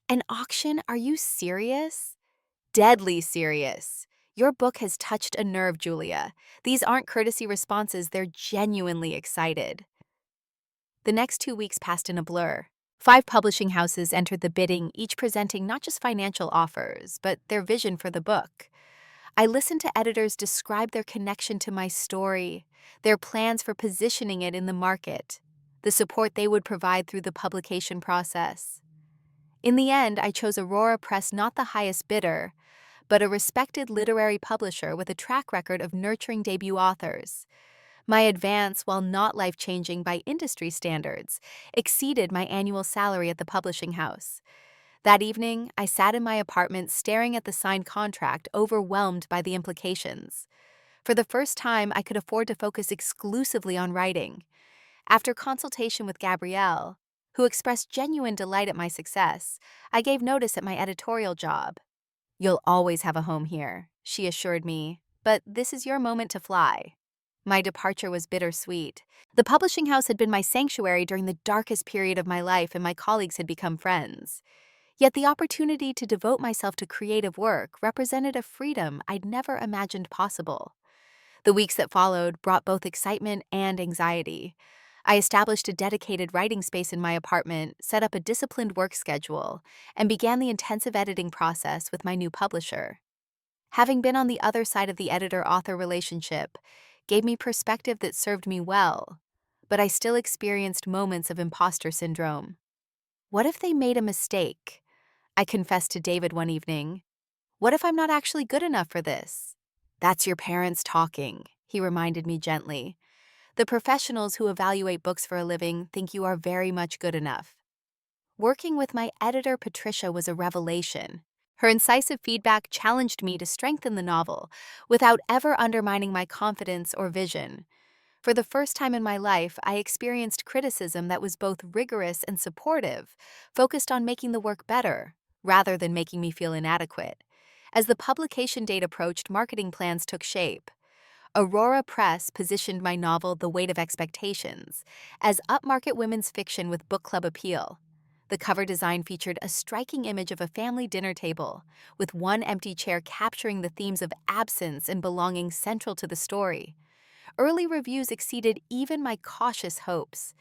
"An auction? Are you serious?" "Deadly serious. Your book has touched a nerve, Julia. These aren't courtesy responses, they're genuinely excited." The next 2 weeks passed in a blur. 5 publishing houses entered the bidding, each presenting not just financial offers, but their vision for the book. I listened to editors describe their connection to my story, their plans for positioning it in the market, the support they would provide through the publication process. In the end, I chose Aurora Press, not the highest bidder, but a respected literary publisher with a track record of nurturing debut authors. My advance, while not life-changing by industry standards, exceeded my annual salary at the publishing house. That evening, I sat in my apartment staring at the signed contract, overwhelmed by the implications. For the first time, I could afford to focus exclusively on writing. After consultation with Gabrielle, who expressed genuine delight at my success, I gave notice at my editorial job. "You'll always have a home here," she assured me, "but this is your moment to fly." My departure was bittersweet. The publishing house had been my sanctuary during the darkest period of my life, and my colleagues had become friends. Yet the opportunity to devote myself to creative work represented a freedom I'd never imagined possible. The weeks that followed brought both excitement and anxiety. I established a dedicated writing space in my apartment, set up a disciplined work schedule, and began the intensive editing process with my new publisher. Having been on the other side of the editor-author relationship gave me perspective that served me well, but I still experienced moments of imposter syndrome. "What if they made a mistake?" I confessed to David one evening. "What if I'm not actually good enough for this?" "That's your parents talking," he reminded me gently. The professionals who evaluate books for a living think you are very much good enough. Working with my editor, Patricia, was a revelation. Her incisive feedback challenged me to strengthen the novel without ever undermining my confidence or vision. For the first time in my life, I experienced criticism that was both rigorous and supportive, focused on making the work better, rather than making me feel inadequate. As the publication date approached, marketing plans took shape. Aurora Press positioned my novel The Weight of Expectations as upmarket women's fiction with book club appeal. The cover design featured a striking image of a family dinner table, with one empty chair capturing the themes of absence and belonging central to the story. Early reviews exceeded even my cautious hopes.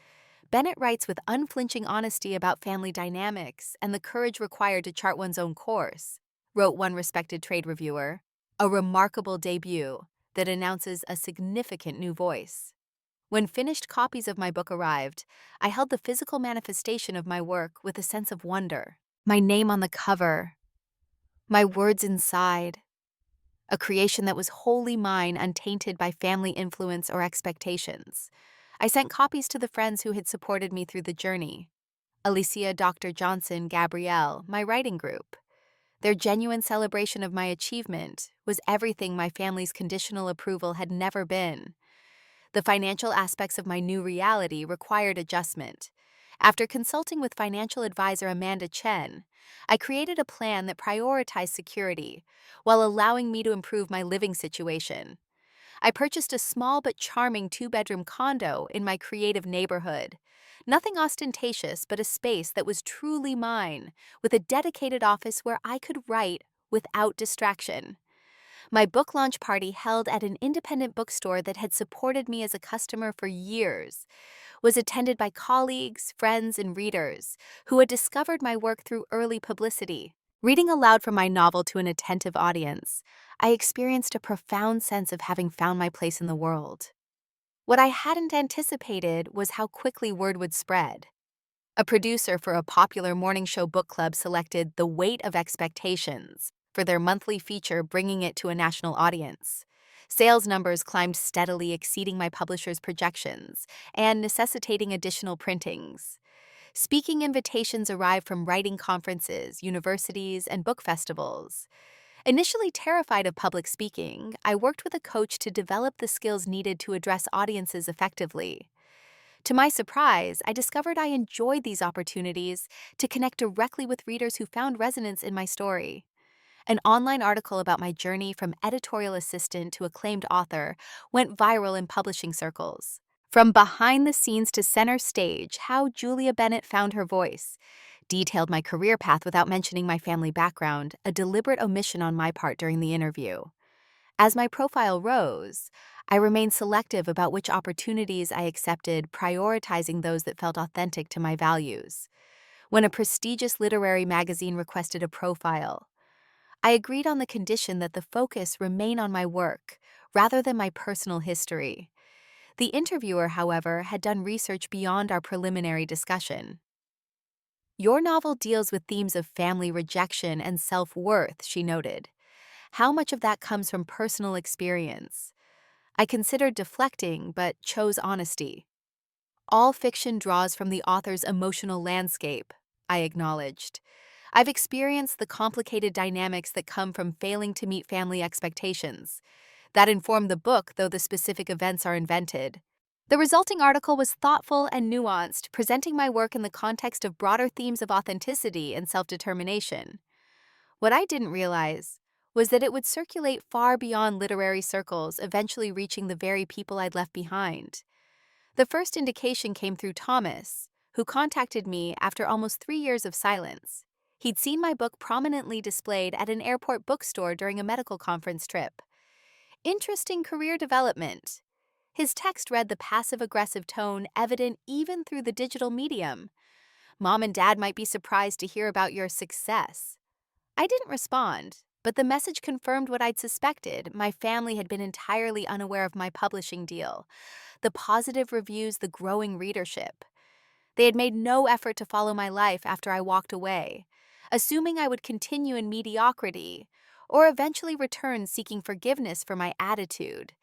Bennett writes with unflinching honesty about family dynamics and the courage required to chart one's own course, wrote one respected trade reviewer. A remarkable debut that announces a significant new voice. When finished copies of my book arrived, I held the physical manifestation of my work with a sense of wonder. My name on the cover, my words inside, a creation that was wholly mine, untainted by family influence or expectations. I sent copies to the friends who had supported me through the journey. Alicia, Dr. Johnson, Gabrielle, my writing group. Their genuine celebration of my achievement was everything my family's conditional approval had never been. The financial aspects of my new reality required adjustment. After consulting with financial advisor Amanda Chen, I created a plan that prioritized security while allowing me to improve my living situation. I purchased a small but charming two-bedroom condo in my creative neighborhood. Nothing ostentatious, but a space that was truly mine, with a dedicated office where I could write without distraction. My book launch party, held at an independent bookstore that had supported me as a customer for years, was attended by colleagues, friends, and readers who had discovered my work through early publicity. Reading aloud from my novel to an attentive audience, I experienced a profound sense of having found my place in the world. What I hadn't anticipated was how quickly word would spread. A producer for a popular morning show book club selected The Weight of Expectations for their monthly feature, bringing it to a national audience. Sales numbers climbed steadily, exceeding my publisher's projections and necessitating additional printings. Speaking invitations arrived from writing conferences, universities, and book festivals. Initially terrified of public speaking, I worked with a coach to develop the skills needed to address audiences effectively. To my surprise, I discovered I enjoyed these opportunities to connect directly with readers who found resonance in my story. An online article about my journey from editorial assistant to acclaimed author went viral in publishing circles. From behind the scenes to center stage, How Julia Bennett Found Her Voice detailed my career path without mentioning my family background, a deliberate omission on my part during the interview. As my profile rose, I remained selective about which opportunities I accepted, prioritizing those that felt authentic to my values. When a prestigious literary magazine requested a profile, I agreed on the condition that the focus remain on my work rather than my personal history. The interviewer, however, had done research beyond our preliminary discussion. Your novel deals with themes of family rejection and self-worth, she noted. How much of that comes from personal experience? I considered deflecting, but chose honesty. All fiction draws from the author's emotional landscape, I acknowledged. I've experienced the complicated dynamics that come from failing to meet family expectations. That informed the book, though the specific events are invented. The resulting article was thoughtful and nuanced, presenting my work in the context of broader themes of authenticity and self-determination. What I didn't realize was that it would circulate far beyond literary circles, eventually reaching the very people I'd left behind. The first indication came through Thomas, who contacted me after almost 3 years of silence. He'd seen my book prominently displayed at an airport bookstore during a medical conference trip. Interesting career development. His text read the passive-aggressive tone evident even through the digital medium. Mom and Dad might be surprised to hear about your success. I didn't respond, but the message confirmed what I'd suspected. My family had been entirely unaware of my publishing deal, the positive reviews, the growing readership. They had made no effort to follow my life after I walked away, assuming I would continue in mediocrity or eventually return seeking forgiveness for my attitude.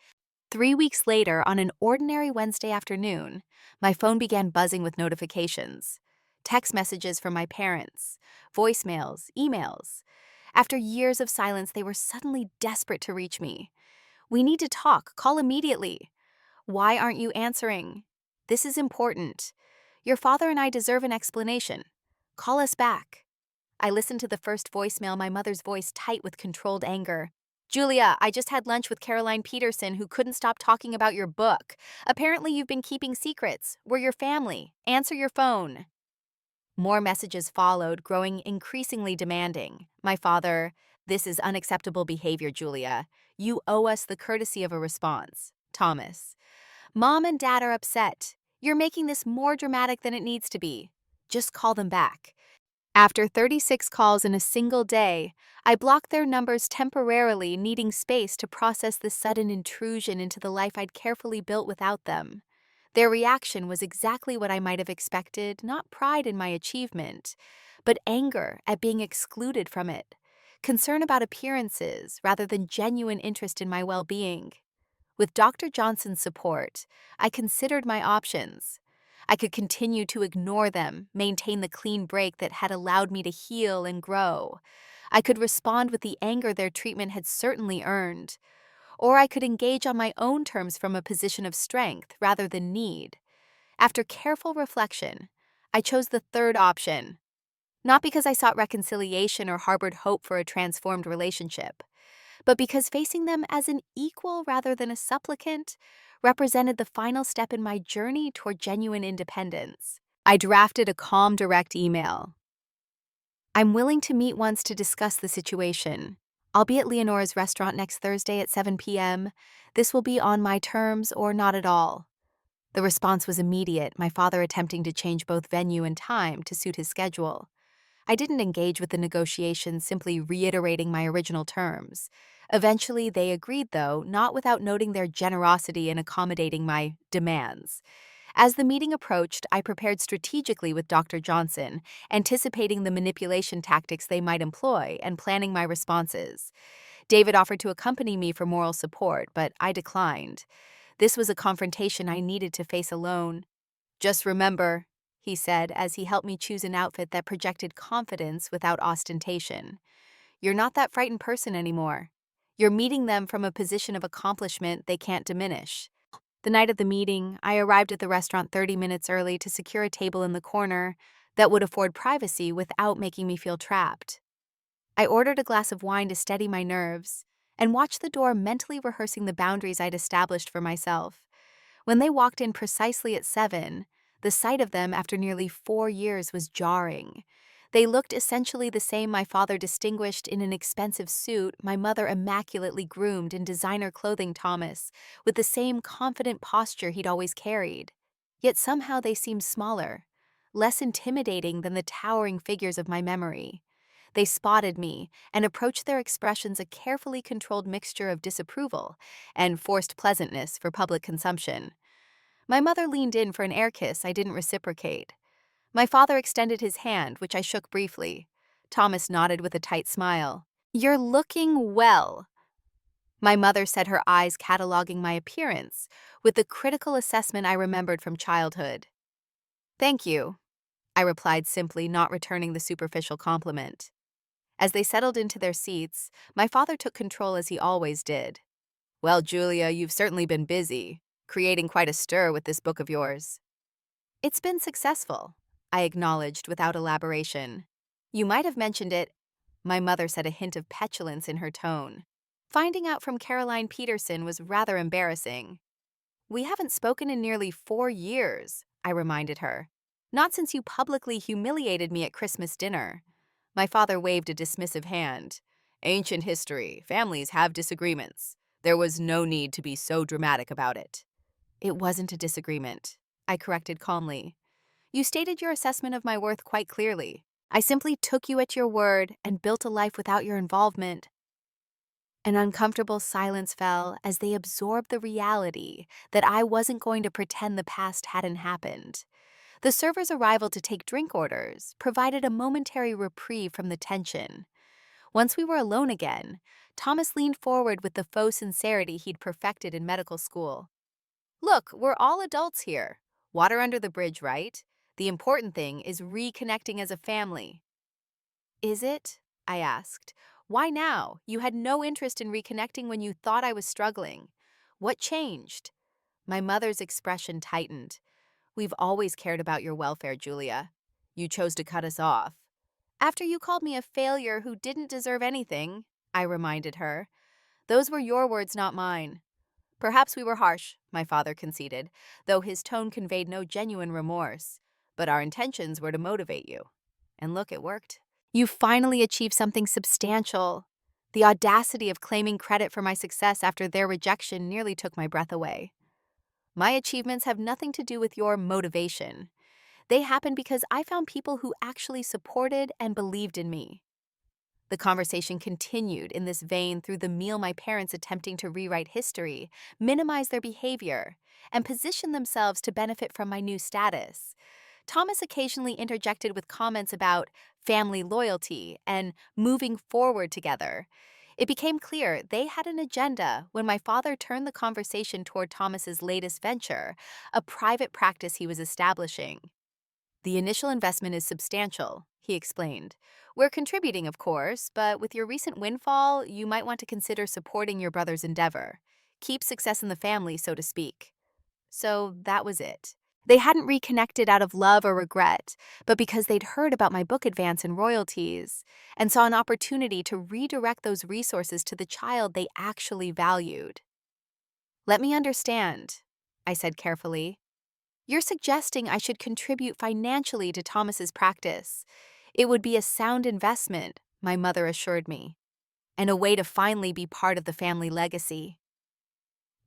3 weeks later, on an ordinary Wednesday afternoon, my phone began buzzing with notifications. Text messages from my parents, voicemails, emails. After years of silence, they were suddenly desperate to reach me. "We need to talk. Call immediately." "Why aren't you answering?" "This is important." "Your father and I deserve an explanation. Call us back." I listened to the first voicemail, my mother's voice tight with controlled anger. "Julia, I just had lunch with Caroline Peterson, who couldn't stop talking about your book. Apparently, you've been keeping secrets. We're your family. Answer your phone." More messages followed, growing increasingly demanding. My father: "This is unacceptable behavior, Julia. You owe us the courtesy of a response." Thomas: "Mom and Dad are upset. You're making this more dramatic than it needs to be. Just call them back." After 36 calls in a single day, I blocked their numbers temporarily, needing space to process the sudden intrusion into the life I'd carefully built without them. Their reaction was exactly what I might have expected, not pride in my achievement, but anger at being excluded from it, concern about appearances rather than genuine interest in my well-being. With Dr. Johnson's support, I considered my options. I could continue to ignore them, maintain the clean break that had allowed me to heal and grow. I could respond with the anger their treatment had certainly earned. Or I could engage on my own terms from a position of strength rather than need. After careful reflection, I chose the third option. Not because I sought reconciliation or harbored hope for a transformed relationship, but because facing them as an equal rather than a supplicant represented the final step in my journey toward genuine independence. I drafted a calm, direct email. "I'm willing to meet once to discuss the situation. I'll be at Leonora's restaurant next Thursday at 7 p.m. This will be on my terms or not at all." The response was immediate, my father attempting to change both venue and time to suit his schedule. I didn't engage with the negotiations, simply reiterating my original terms. Eventually, they agreed, though, not without noting their generosity in accommodating my demands. As the meeting approached, I prepared strategically with Dr. Johnson, anticipating the manipulation tactics they might employ and planning my responses. David offered to accompany me for moral support, but I declined. This was a confrontation I needed to face alone. "Just remember," he said as he helped me choose an outfit that projected confidence without ostentation, "you're not that frightened person anymore. You're meeting them from a position of accomplishment they can't diminish." The night of the meeting, I arrived at the restaurant 30 minutes early to secure a table in the corner that would afford privacy without making me feel trapped. I ordered a glass of wine to steady my nerves and watched the door, mentally rehearsing the boundaries I'd established for myself. When they walked in precisely at 7, the sight of them after nearly 4 years was jarring. They looked essentially the same, my father distinguished in an expensive suit, my mother immaculately groomed in designer clothing, Thomas, with the same confident posture he'd always carried. Yet somehow they seemed smaller, less intimidating than the towering figures of my memory. They spotted me and approached their expressions a carefully controlled mixture of disapproval and forced pleasantness for public consumption. My mother leaned in for an air kiss I didn't reciprocate. My father extended his hand, which I shook briefly. Thomas nodded with a tight smile. "You're looking well." My mother said, her eyes cataloging my appearance with the critical assessment I remembered from childhood. "Thank you," I replied simply, not returning the superficial compliment. As they settled into their seats, my father took control as he always did. "Well, Julia, you've certainly been busy, creating quite a stir with this book of yours." "It's been successful," I acknowledged without elaboration. "You might have mentioned it," my mother said, a hint of petulance in her tone. "Finding out from Caroline Peterson was rather embarrassing." "We haven't spoken in nearly 4 years," I reminded her. "Not since you publicly humiliated me at Christmas dinner." My father waved a dismissive hand. "Ancient history. Families have disagreements. There was no need to be so dramatic about it." "It wasn't a disagreement," I corrected calmly. "You stated your assessment of my worth quite clearly. I simply took you at your word and built a life without your involvement." An uncomfortable silence fell as they absorbed the reality that I wasn't going to pretend the past hadn't happened. The server's arrival to take drink orders provided a momentary reprieve from the tension. Once we were alone again, Thomas leaned forward with the faux sincerity he'd perfected in medical school. Look, we're all adults here. Water under the bridge, right? The important thing is reconnecting as a family. Is it? I asked. Why now? You had no interest in reconnecting when you thought I was struggling. What changed? My mother's expression tightened. We've always cared about your welfare, Julia. You chose to cut us off. After you called me a failure who didn't deserve anything, I reminded her. Those were your words, not mine. Perhaps we were harsh, my father conceded, though his tone conveyed no genuine remorse. But our intentions were to motivate you. And look, it worked. You finally achieved something substantial. The audacity of claiming credit for my success after their rejection nearly took my breath away. My achievements have nothing to do with your motivation. They happened because I found people who actually supported and believed in me. The conversation continued in this vein through the meal, my parents attempting to rewrite history, minimize their behavior, and position themselves to benefit from my new status. Thomas occasionally interjected with comments about family loyalty and moving forward together. It became clear they had an agenda when my father turned the conversation toward Thomas's latest venture, a private practice he was establishing. The initial investment is substantial, he explained. We're contributing, of course, but with your recent windfall, you might want to consider supporting your brother's endeavor. Keep success in the family, so to speak. So that was it. They hadn't reconnected out of love or regret, but because they'd heard about my book advance and royalties, and saw an opportunity to redirect those resources to the child they actually valued. Let me understand, I said carefully. You're suggesting I should contribute financially to Thomas's practice. It would be a sound investment, my mother assured me, and a way to finally be part of the family legacy.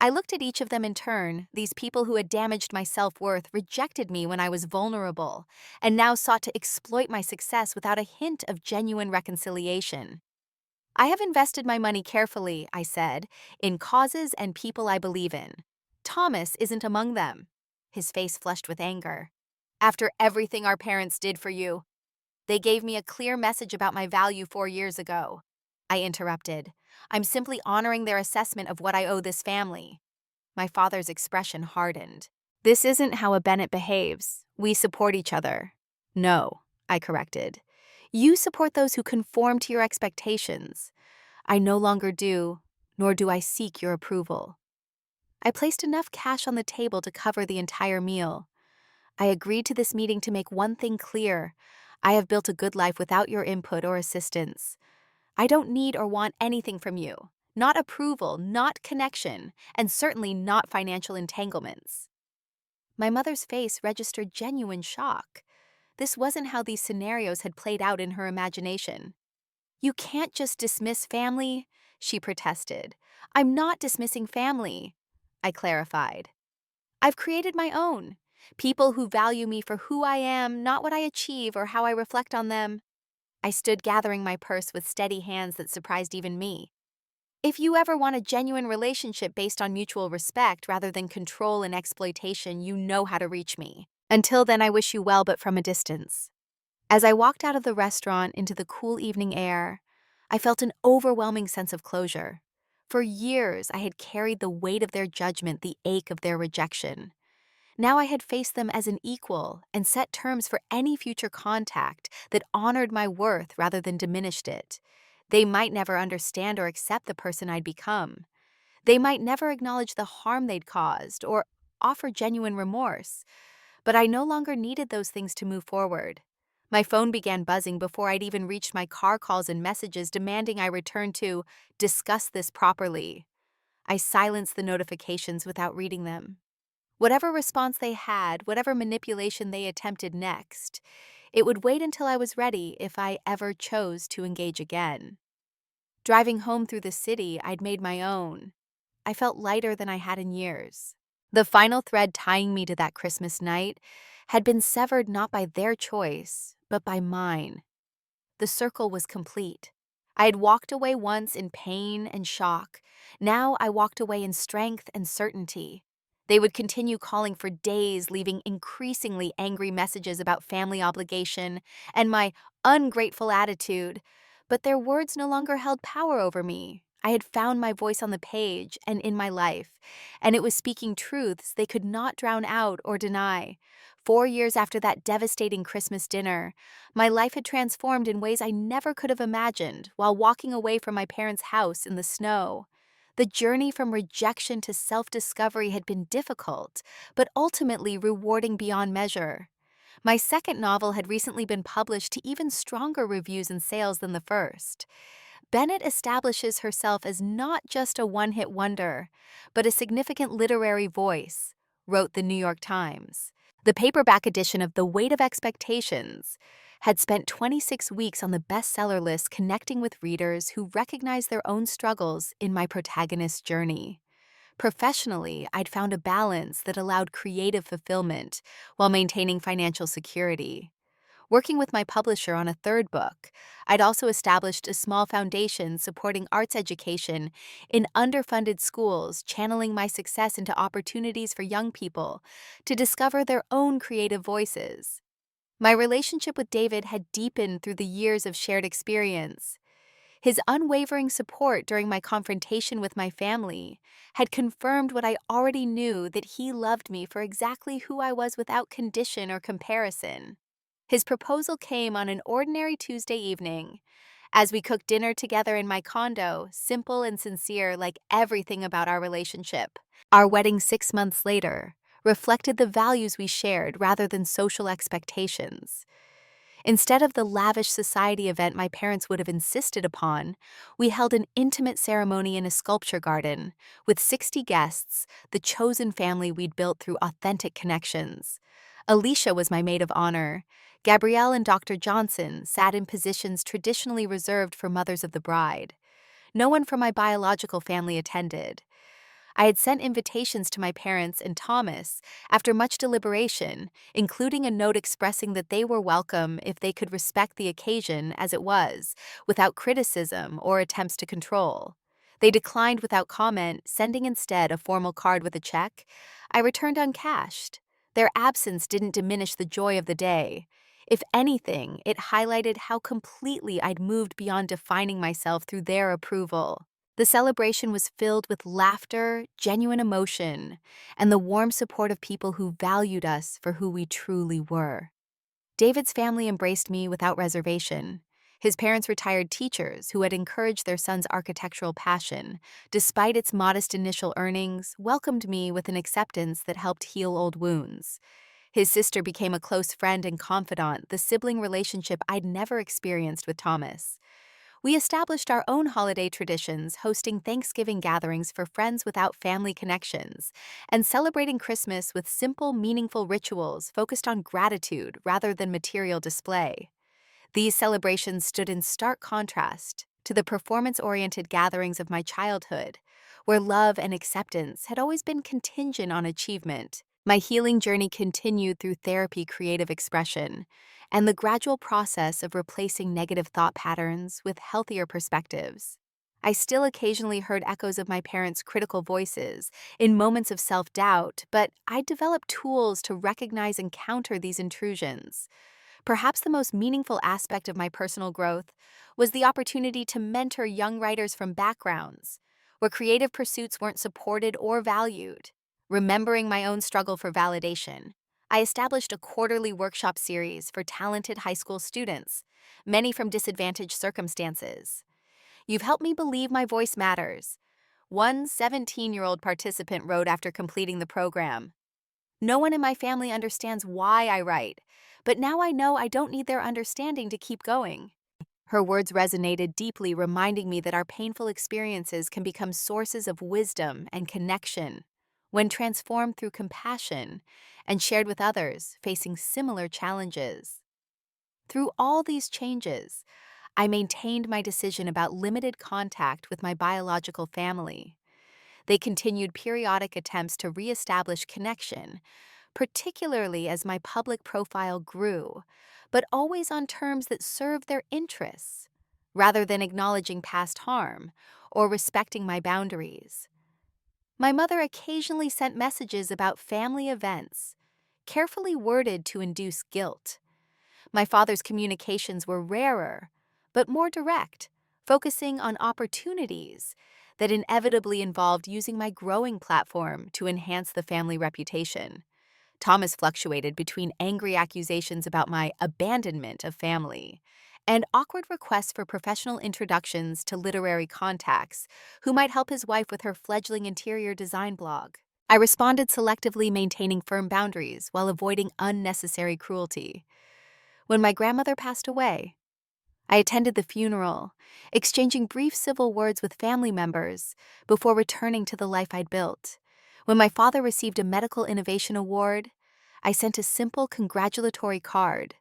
I looked at each of them in turn. These people who had damaged my self-worth, rejected me when I was vulnerable, and now sought to exploit my success without a hint of genuine reconciliation. I have invested my money carefully, I said, in causes and people I believe in. Thomas isn't among them. His face flushed with anger. After everything our parents did for you, they gave me a clear message about my value 4 years ago. I interrupted. I'm simply honoring their assessment of what I owe this family. My father's expression hardened. This isn't how a Bennett behaves. We support each other. No, I corrected. You support those who conform to your expectations. I no longer do, nor do I seek your approval. I placed enough cash on the table to cover the entire meal. I agreed to this meeting to make one thing clear. I have built a good life without your input or assistance. I don't need or want anything from you. Not approval, not connection, and certainly not financial entanglements. My mother's face registered genuine shock. This wasn't how these scenarios had played out in her imagination. You can't just dismiss family, she protested. I'm not dismissing family, I clarified. I've created my own. People who value me for who I am, not what I achieve or how I reflect on them. I stood gathering my purse with steady hands that surprised even me. If you ever want a genuine relationship based on mutual respect rather than control and exploitation, you know how to reach me. Until then, I wish you well, but from a distance. As I walked out of the restaurant into the cool evening air, I felt an overwhelming sense of closure. For years, I had carried the weight of their judgment, the ache of their rejection. Now I had faced them as an equal and set terms for any future contact that honored my worth rather than diminished it. They might never understand or accept the person I'd become. They might never acknowledge the harm they'd caused or offer genuine remorse. But I no longer needed those things to move forward. My phone began buzzing before I'd even reached my car calls and messages demanding I return to discuss this properly. I silenced the notifications without reading them. Whatever response they had, whatever manipulation they attempted next, it would wait until I was ready if I ever chose to engage again. Driving home through the city, I'd made my own. I felt lighter than I had in years. The final thread tying me to that Christmas night had been severed not by their choice, but by mine. The circle was complete. I had walked away once in pain and shock. Now I walked away in strength and certainty. They would continue calling for days, leaving increasingly angry messages about family obligation and my ungrateful attitude, but their words no longer held power over me. I had found my voice on the page and in my life, and it was speaking truths they could not drown out or deny. 4 years after that devastating Christmas dinner, my life had transformed in ways I never could have imagined while walking away from my parents' house in the snow. The journey from rejection to self-discovery had been difficult, but ultimately rewarding beyond measure. My second novel had recently been published to even stronger reviews and sales than the first. Bennett establishes herself as not just a one-hit wonder, but a significant literary voice, wrote the New York Times. The paperback edition of The Weight of Expectations had spent 26 weeks on the bestseller list connecting with readers who recognize their own struggles in my protagonist's journey. Professionally, I'd found a balance that allowed creative fulfillment while maintaining financial security. Working with my publisher on a third book, I'd also established a small foundation supporting arts education in underfunded schools, channeling my success into opportunities for young people to discover their own creative voices. My relationship with David had deepened through the years of shared experience. His unwavering support during my confrontation with my family had confirmed what I already knew, that he loved me for exactly who I was without condition or comparison. His proposal came on an ordinary Tuesday evening. As we cooked dinner together in my condo, simple and sincere like everything about our relationship. Our wedding 6 months later reflected the values we shared rather than social expectations. Instead of the lavish society event my parents would have insisted upon, we held an intimate ceremony in a sculpture garden with 60 guests, the chosen family we'd built through authentic connections. Alicia was my maid of honor. Gabrielle and Dr. Johnson sat in positions traditionally reserved for mothers of the bride. No one from my biological family attended. I had sent invitations to my parents and Thomas after much deliberation, including a note expressing that they were welcome if they could respect the occasion as it was, without criticism or attempts to control. They declined without comment, sending instead a formal card with a check. I returned uncashed. Their absence didn't diminish the joy of the day. If anything, it highlighted how completely I'd moved beyond defining myself through their approval. The celebration was filled with laughter, genuine emotion, and the warm support of people who valued us for who we truly were. David's family embraced me without reservation. His parents, retired teachers who had encouraged their son's architectural passion, despite its modest initial earnings, welcomed me with an acceptance that helped heal old wounds. His sister became a close friend and confidant, the sibling relationship I'd never experienced with Thomas. We established our own holiday traditions, hosting Thanksgiving gatherings for friends without family connections, and celebrating Christmas with simple, meaningful rituals focused on gratitude rather than material display. These celebrations stood in stark contrast to the performance-oriented gatherings of my childhood, where love and acceptance had always been contingent on achievement. My healing journey continued through therapy, creative expression, and the gradual process of replacing negative thought patterns with healthier perspectives. I still occasionally heard echoes of my parents' critical voices in moments of self-doubt, but I developed tools to recognize and counter these intrusions. Perhaps the most meaningful aspect of my personal growth was the opportunity to mentor young writers from backgrounds where creative pursuits weren't supported or valued. Remembering my own struggle for validation, I established a quarterly workshop series for talented high school students, many from disadvantaged circumstances. "You've helped me believe my voice matters," one 17-year-old participant wrote after completing the program. "No one in my family understands why I write, but now I know I don't need their understanding to keep going." Her words resonated deeply, reminding me that our painful experiences can become sources of wisdom and connection when transformed through compassion and shared with others facing similar challenges. Through all these changes, I maintained my decision about limited contact with my biological family. They continued periodic attempts to reestablish connection, particularly as my public profile grew, but always on terms that served their interests, rather than acknowledging past harm or respecting my boundaries. My mother occasionally sent messages about family events, carefully worded to induce guilt. My father's communications were rarer, but more direct, focusing on opportunities that inevitably involved using my growing platform to enhance the family reputation. Thomas fluctuated between angry accusations about my abandonment of family and awkward requests for professional introductions to literary contacts who might help his wife with her fledgling interior design blog. I responded selectively, maintaining firm boundaries while avoiding unnecessary cruelty. When my grandmother passed away, I attended the funeral, exchanging brief civil words with family members before returning to the life I'd built. When my father received a medical innovation award, I sent a simple congratulatory card.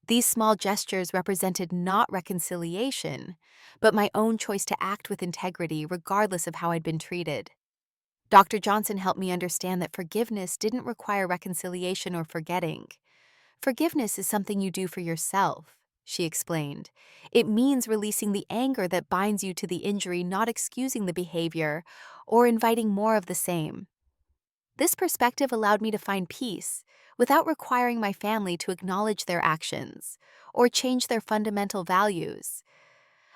These small gestures represented not reconciliation, but my own choice to act with integrity regardless of how I'd been treated. Dr. Johnson helped me understand that forgiveness didn't require reconciliation or forgetting. Forgiveness is something you do for yourself, she explained. It means releasing the anger that binds you to the injury, not excusing the behavior or inviting more of the same. This perspective allowed me to find peace without requiring my family to acknowledge their actions or change their fundamental values.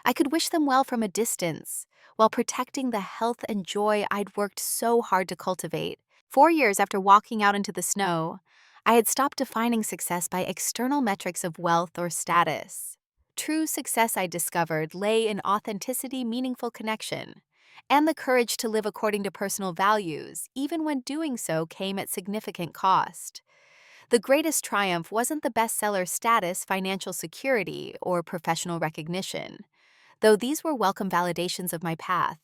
I could wish them well from a distance while protecting the health and joy I'd worked so hard to cultivate. 4 years after walking out into the snow, I had stopped defining success by external metrics of wealth or status. True success, I discovered, lay in authenticity, meaningful connection, and the courage to live according to personal values, even when doing so came at significant cost. The greatest triumph wasn't the bestseller status, financial security, or professional recognition. Though these were welcome validations of my path,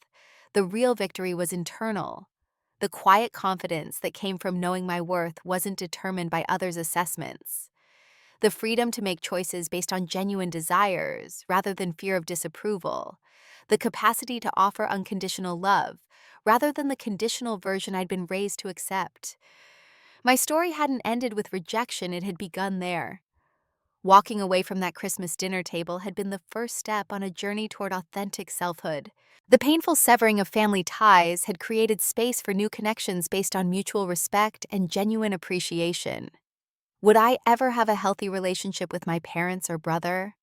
the real victory was internal. The quiet confidence that came from knowing my worth wasn't determined by others' assessments. The freedom to make choices based on genuine desires rather than fear of disapproval. The capacity to offer unconditional love rather than the conditional version I'd been raised to accept. My story hadn't ended with rejection, it had begun there. Walking away from that Christmas dinner table had been the first step on a journey toward authentic selfhood. The painful severing of family ties had created space for new connections based on mutual respect and genuine appreciation. Would I ever have a healthy relationship with my parents or brother?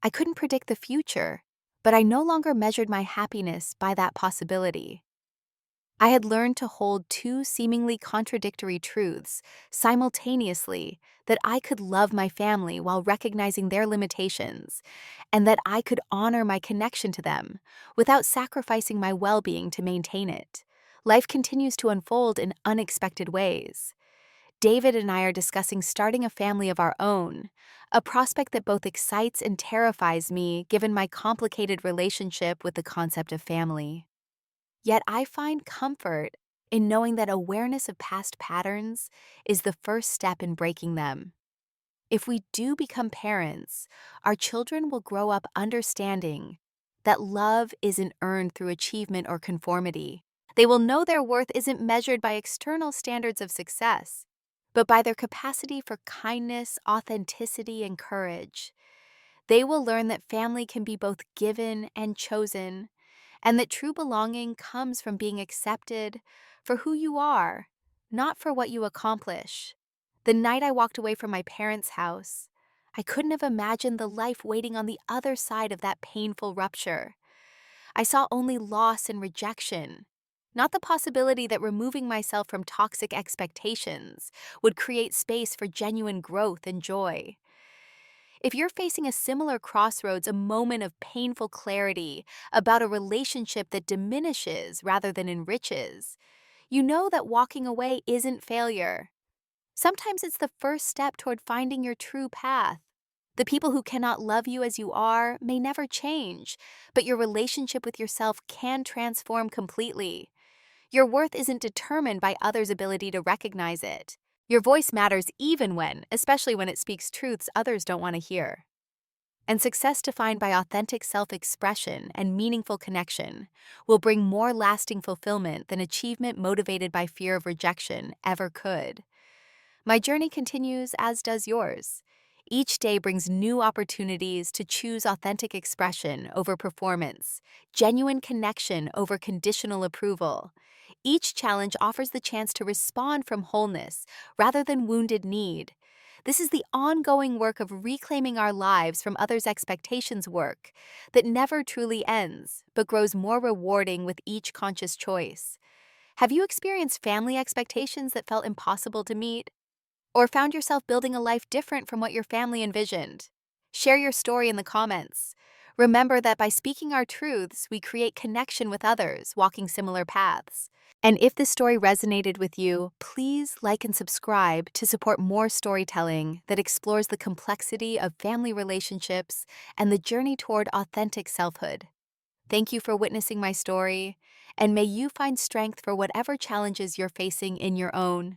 I couldn't predict the future, but I no longer measured my happiness by that possibility. I had learned to hold two seemingly contradictory truths simultaneously: that I could love my family while recognizing their limitations, and that I could honor my connection to them without sacrificing my well-being to maintain it. Life continues to unfold in unexpected ways. David and I are discussing starting a family of our own, a prospect that both excites and terrifies me given my complicated relationship with the concept of family. Yet I find comfort in knowing that awareness of past patterns is the first step in breaking them. If we do become parents, our children will grow up understanding that love isn't earned through achievement or conformity. They will know their worth isn't measured by external standards of success, but by their capacity for kindness, authenticity, and courage. They will learn that family can be both given and chosen, and that true belonging comes from being accepted for who you are, not for what you accomplish. The night I walked away from my parents' house, I couldn't have imagined the life waiting on the other side of that painful rupture. I saw only loss and rejection, not the possibility that removing myself from toxic expectations would create space for genuine growth and joy. If you're facing a similar crossroads, a moment of painful clarity about a relationship that diminishes rather than enriches, you know that walking away isn't failure. Sometimes it's the first step toward finding your true path. The people who cannot love you as you are may never change, but your relationship with yourself can transform completely. Your worth isn't determined by others' ability to recognize it. Your voice matters even when, especially when it speaks truths others don't want to hear. And success defined by authentic self-expression and meaningful connection will bring more lasting fulfillment than achievement motivated by fear of rejection ever could. My journey continues, as does yours. Each day brings new opportunities to choose authentic expression over performance, genuine connection over conditional approval. Each challenge offers the chance to respond from wholeness rather than wounded need. This is the ongoing work of reclaiming our lives from others' expectations work that never truly ends, but grows more rewarding with each conscious choice. Have you experienced family expectations that felt impossible to meet? Or found yourself building a life different from what your family envisioned? Share your story in the comments. Remember that by speaking our truths, we create connection with others walking similar paths. And if this story resonated with you, please like and subscribe to support more storytelling that explores the complexity of family relationships and the journey toward authentic selfhood. Thank you for witnessing my story, and may you find strength for whatever challenges you're facing in your own